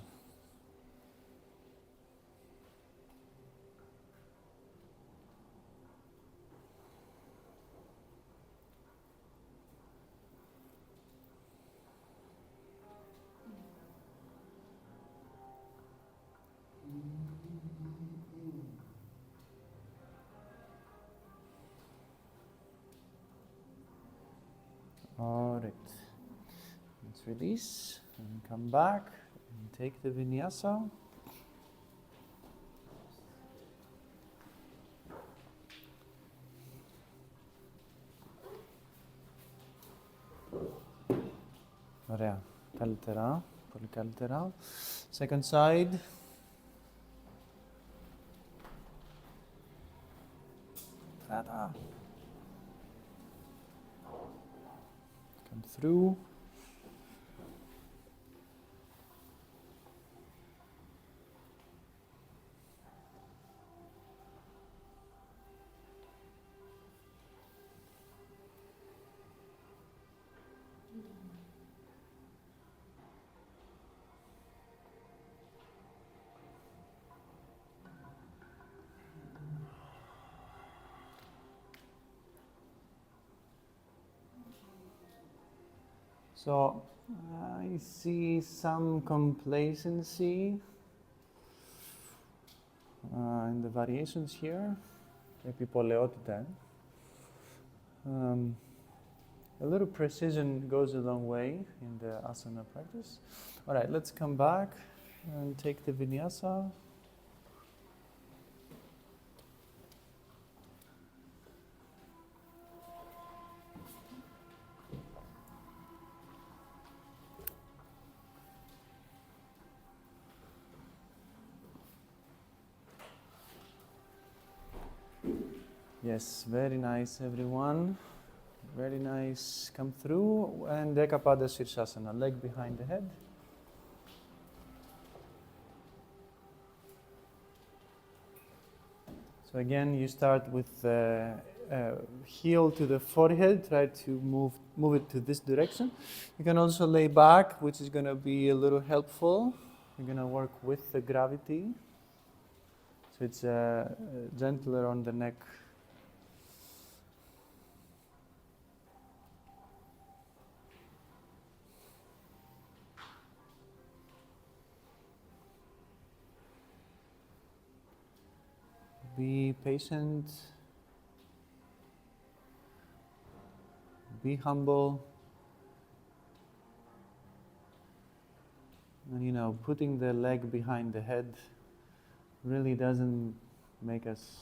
All right, let's release and come back and take the vinyasa. Ωραία, καλύτερα, πολύ καλύτερα. Second side. Come through. So I see some complacency in the variations here. Επιπολαιότητα. A little precision goes a long way in the asana practice. All right, let's come back and take the vinyasa. Yes, very nice, everyone. Very nice. Come through. And Ekapada Shirshasana, leg behind the head. So again, you start with the heel to the forehead. Try to move it to this direction. You can also lay back, which is going to be a little helpful. You're going to work with the gravity. So it's gentler on the neck. Be patient, be humble, and putting the leg behind the head really doesn't make us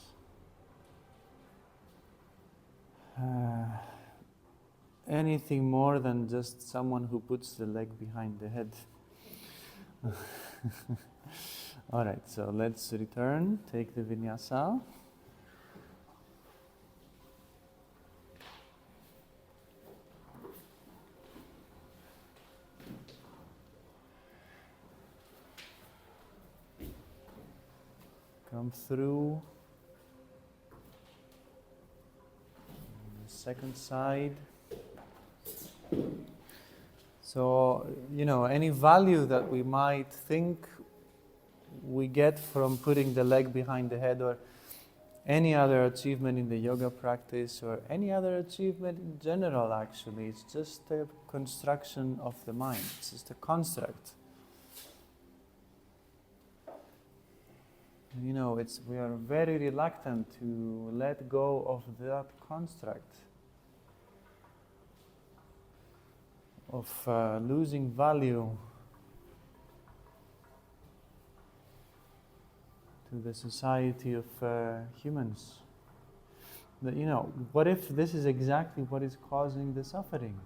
anything more than just someone who puts the leg behind the head. All right, so let's return, take the vinyasa. Come through. The second side. So, any value that we might think we get from putting the leg behind the head, or any other achievement in the yoga practice, or any other achievement in general, actually, it's just a construction of the mind. It's just a construct. We are very reluctant to let go of that construct, of losing value to the society of humans. But what if this is exactly what is causing the suffering?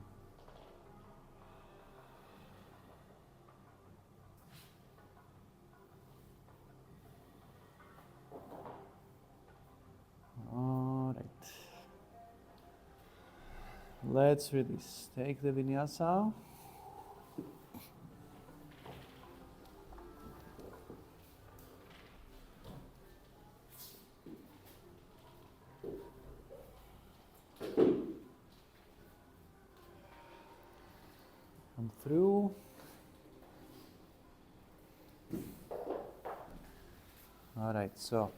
All right. Let's release. Take the vinyasa. Come through. All right, so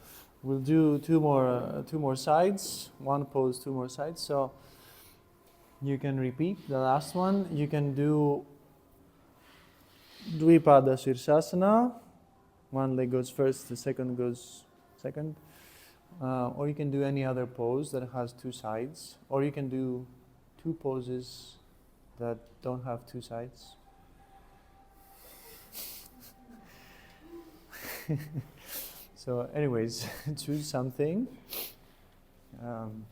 we'll do two more sides. One pose, two more sides. So you can repeat the last one. You can do Dvipada Shirshasana. One leg goes first, the second goes second. Or you can do any other pose that has two sides. Or you can do two poses that don't have two sides. So anyways, choose something.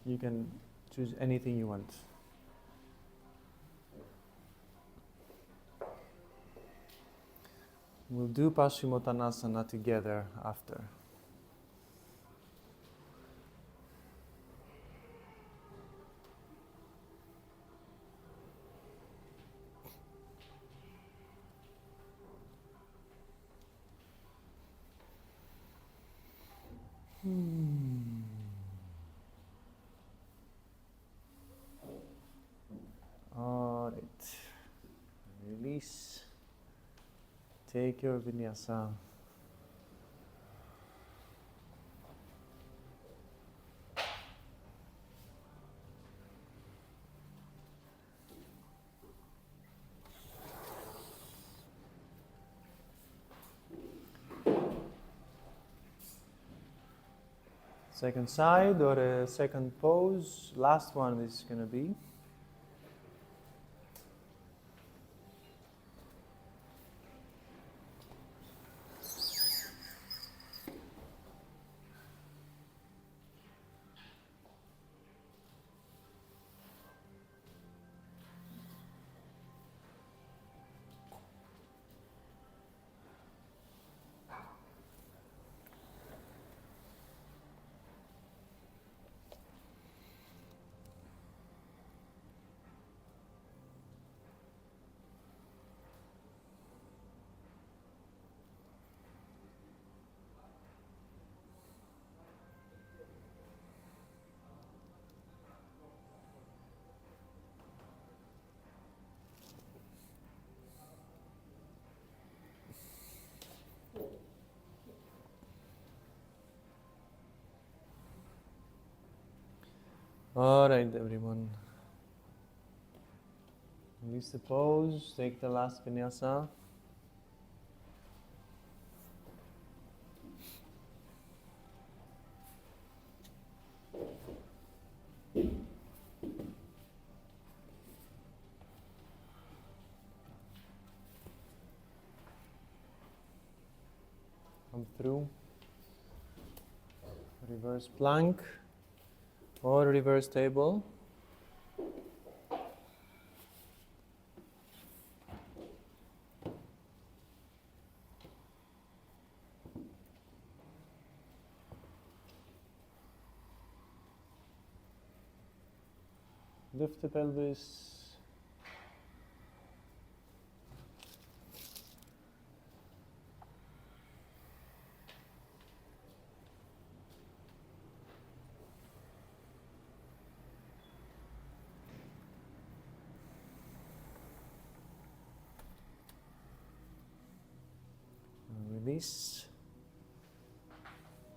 You can choose anything you want. We'll do Paschimottanasana together after. All right. Release. Take your vinyasa. second side or a second pose. Last one is going to be. All right, everyone. Release the pose. Take the last vinyasa. Come through. Reverse plank or reverse table. Lift the pelvis. Release.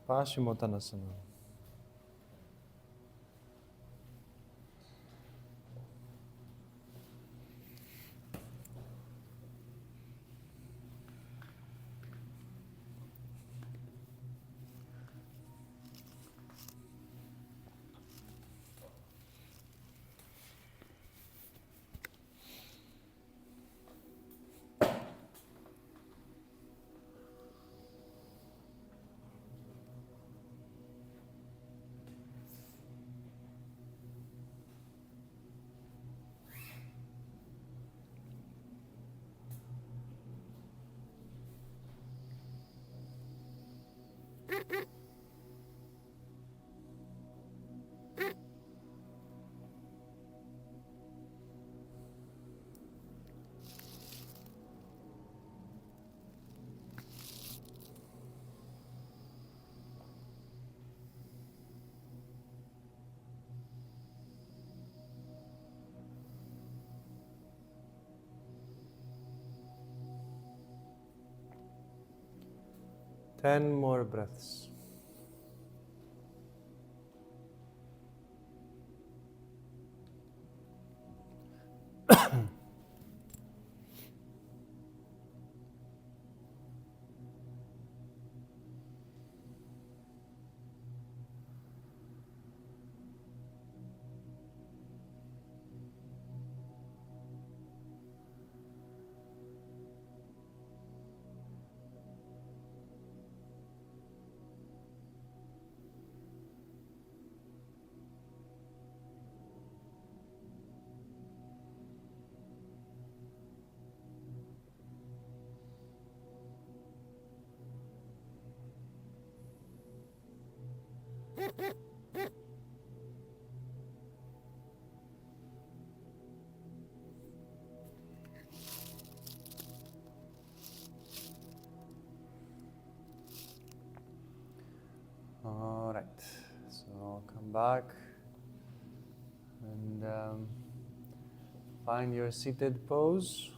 Paschimottanasana. Ten more breaths. All right, so come back and find your seated pose.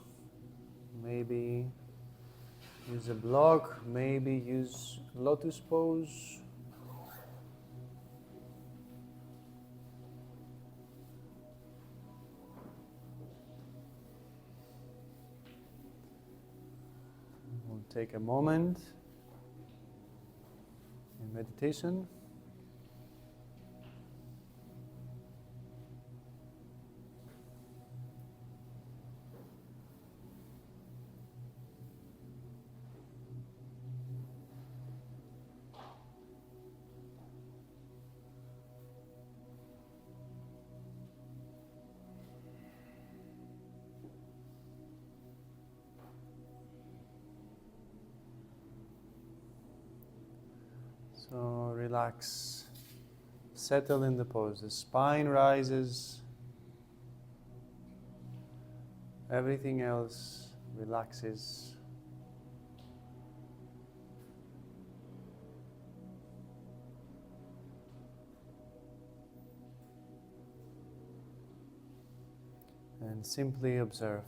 Maybe use a block, maybe use lotus pose. We'll take a moment in meditation So relax, settle in the pose. The spine rises, everything else relaxes. And simply observe.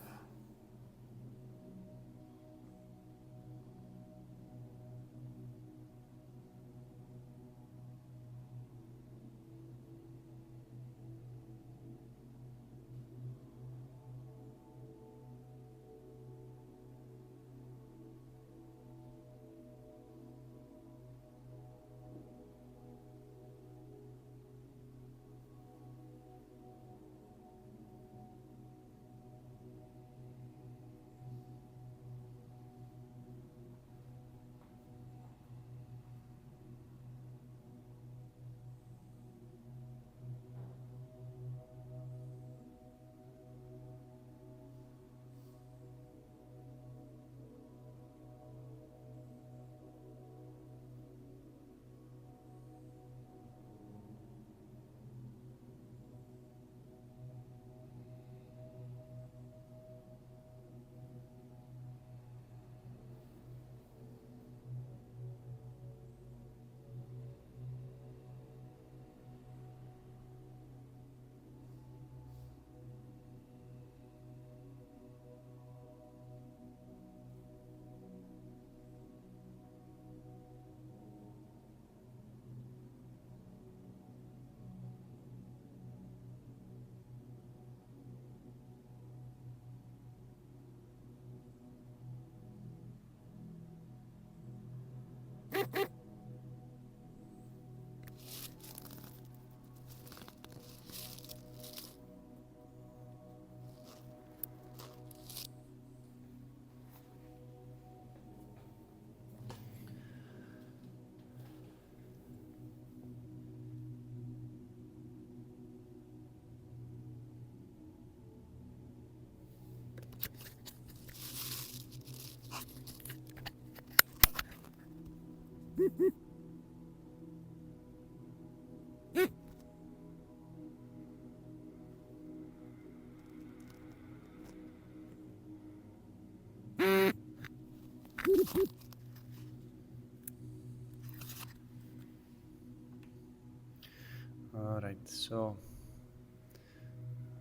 Alright, so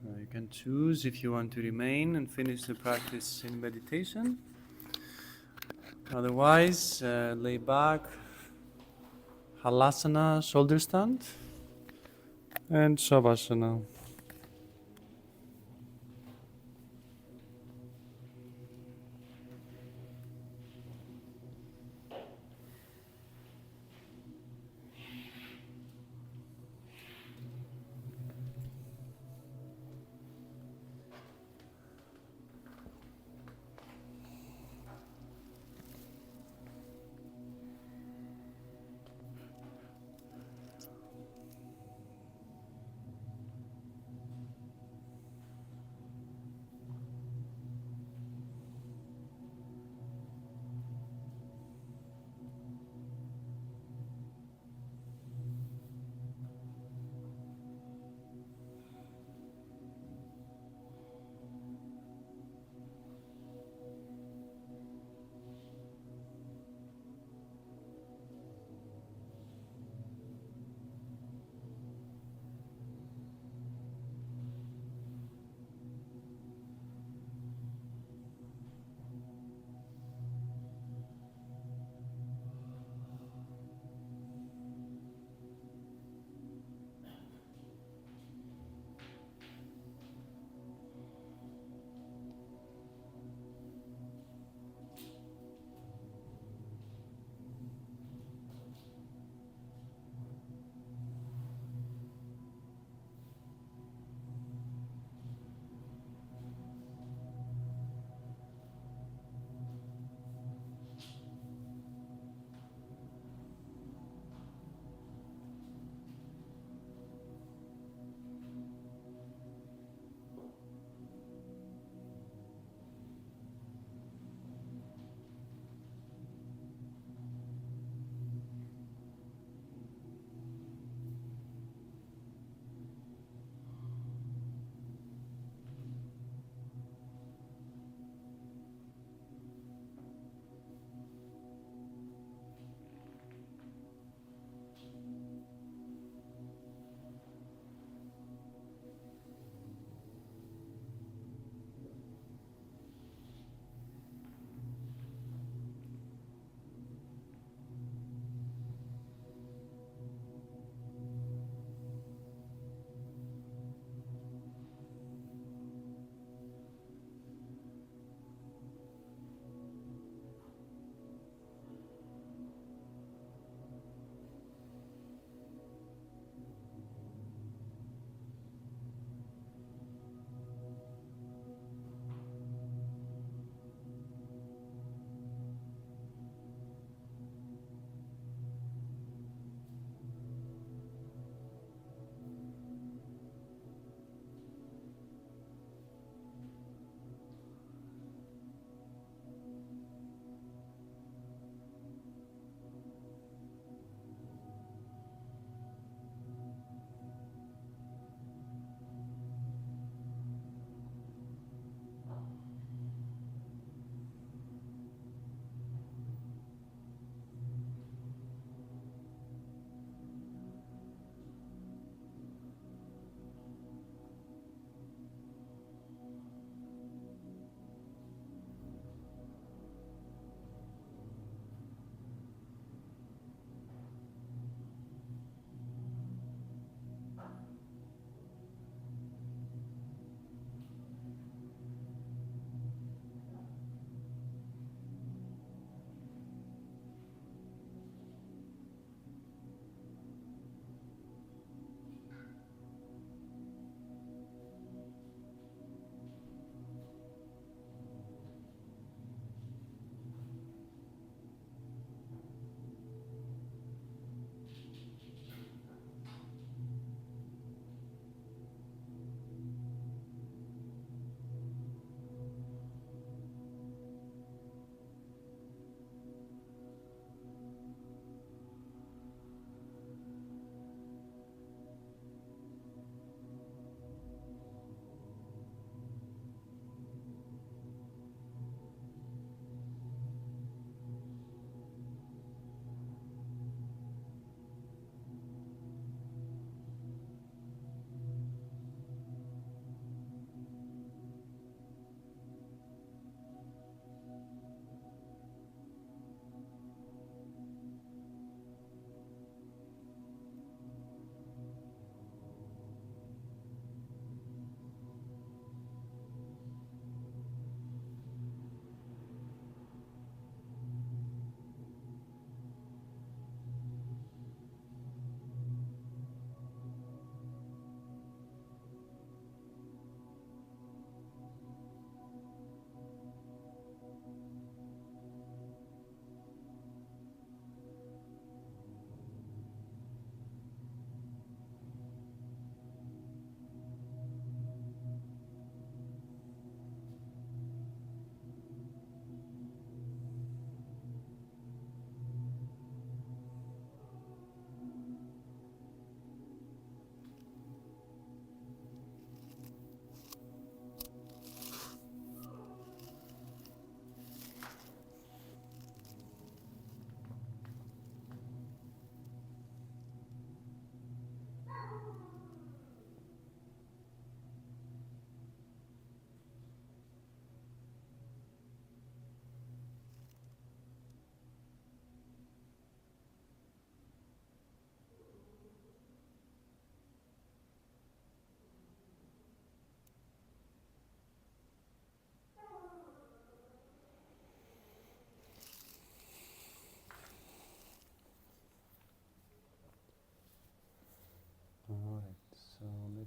you can choose if you want to remain and finish the practice in meditation. Otherwise, lay back, halasana, shoulder stand, and shavasana.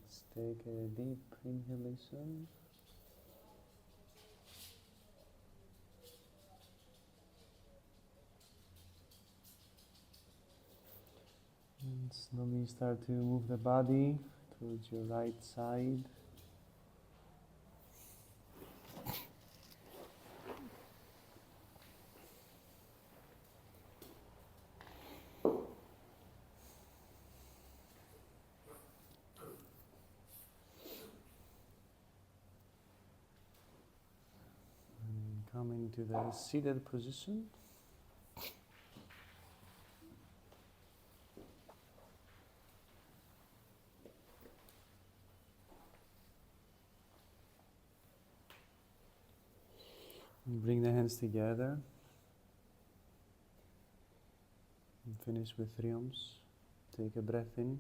Let's take a deep inhalation. And slowly start to move the body towards your right side. And come into the seated position. Bring the hands together and finish with 3 Ams. Take a breath in.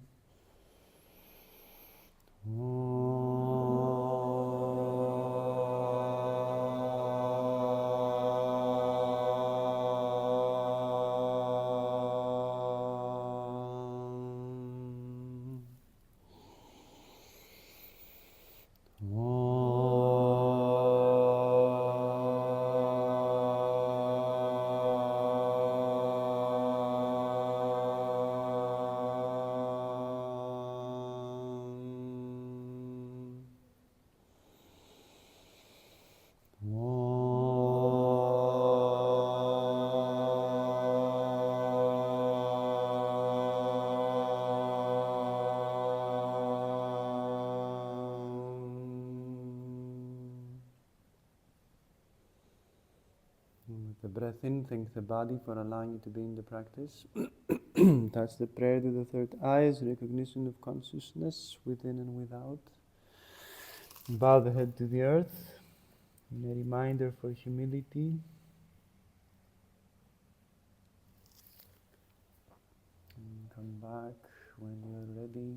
With the breath in, thank the body for allowing you to be in the practice. Touch the prayer to the third eye as recognition of consciousness within and without. Bow the head to the earth in a reminder for humility. And come back when you're ready.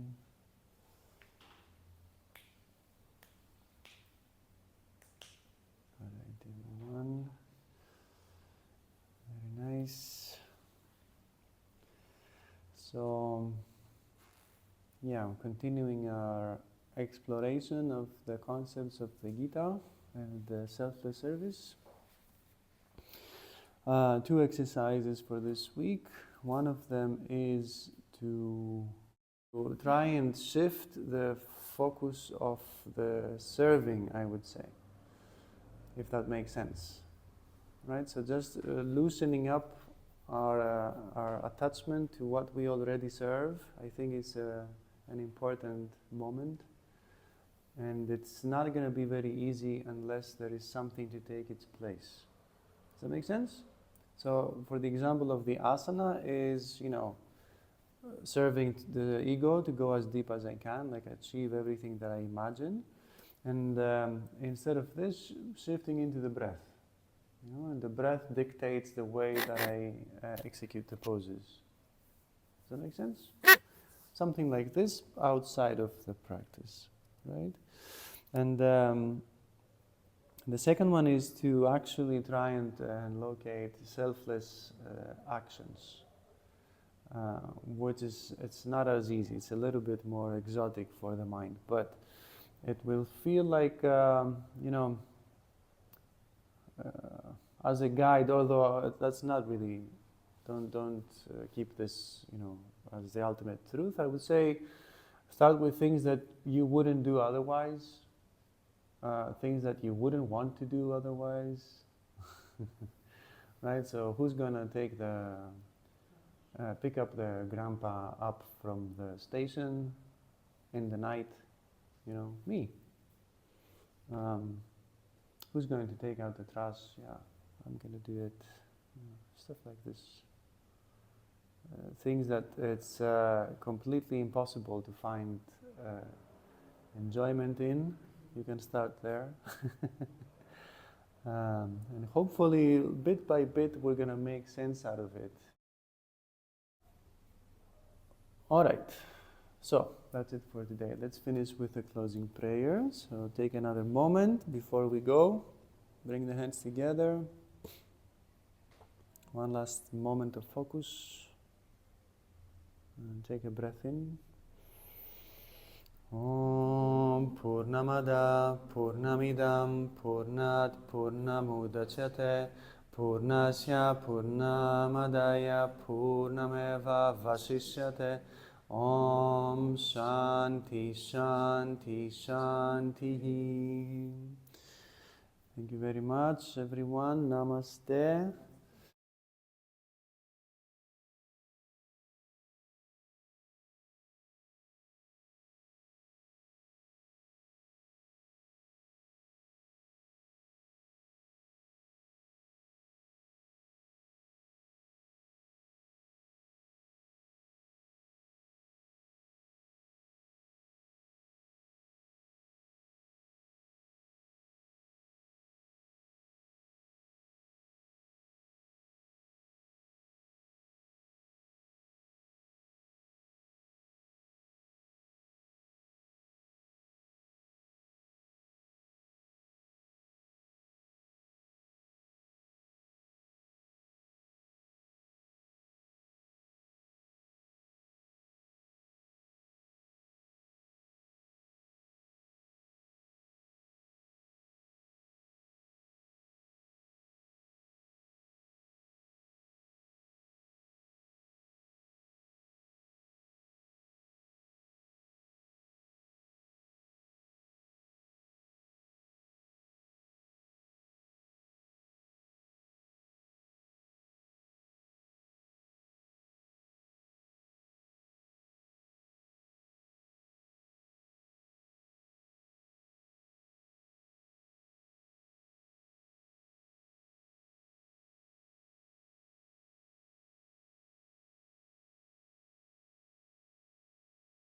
Alright, everyone. Very nice. So, continuing our exploration of the concepts of the Gita and the selfless service. 2 exercises for this week. One of them is to try and shift the focus of the serving, I would say, if that makes sense. Right? So just loosening up our attachment to what we already serve, I think is an important moment. And it's not going to be very easy unless there is something to take its place. Does that make sense? So, for the example of the asana is, serving the ego to go as deep as I can, like achieve everything that I imagine. And instead of this, shifting into the breath. And the breath dictates the way that I execute the poses. Does that make sense? Something like this outside of the practice, right? And the second one is to actually try and locate selfless actions, which it's not as easy. It's a little bit more exotic for the mind, but it will feel like, as a guide, although that's not really, don't keep this, as the ultimate truth. I would say start with things that you wouldn't do otherwise, things that you wouldn't want to do otherwise, right? So who's gonna take pick up the grandpa up from the station in the night? Me. Who's going to take out the trash? Yeah, I'm going to do it. Stuff like this. Things that it's completely impossible to find enjoyment in. You can start there. And hopefully, bit by bit, we're going to make sense out of it. All right. So, that's it for today. Let's finish with the closing prayer. So, take another moment before we go. Bring the hands together. One last moment of focus. And take a breath in. Om. Purnamada Purnamidam Purnat Purnamudachyate Purnasya Purnamadaya Purnameva Vasishyate. Om Shanti Shanti Shanti. Thank you very much, everyone. Namaste.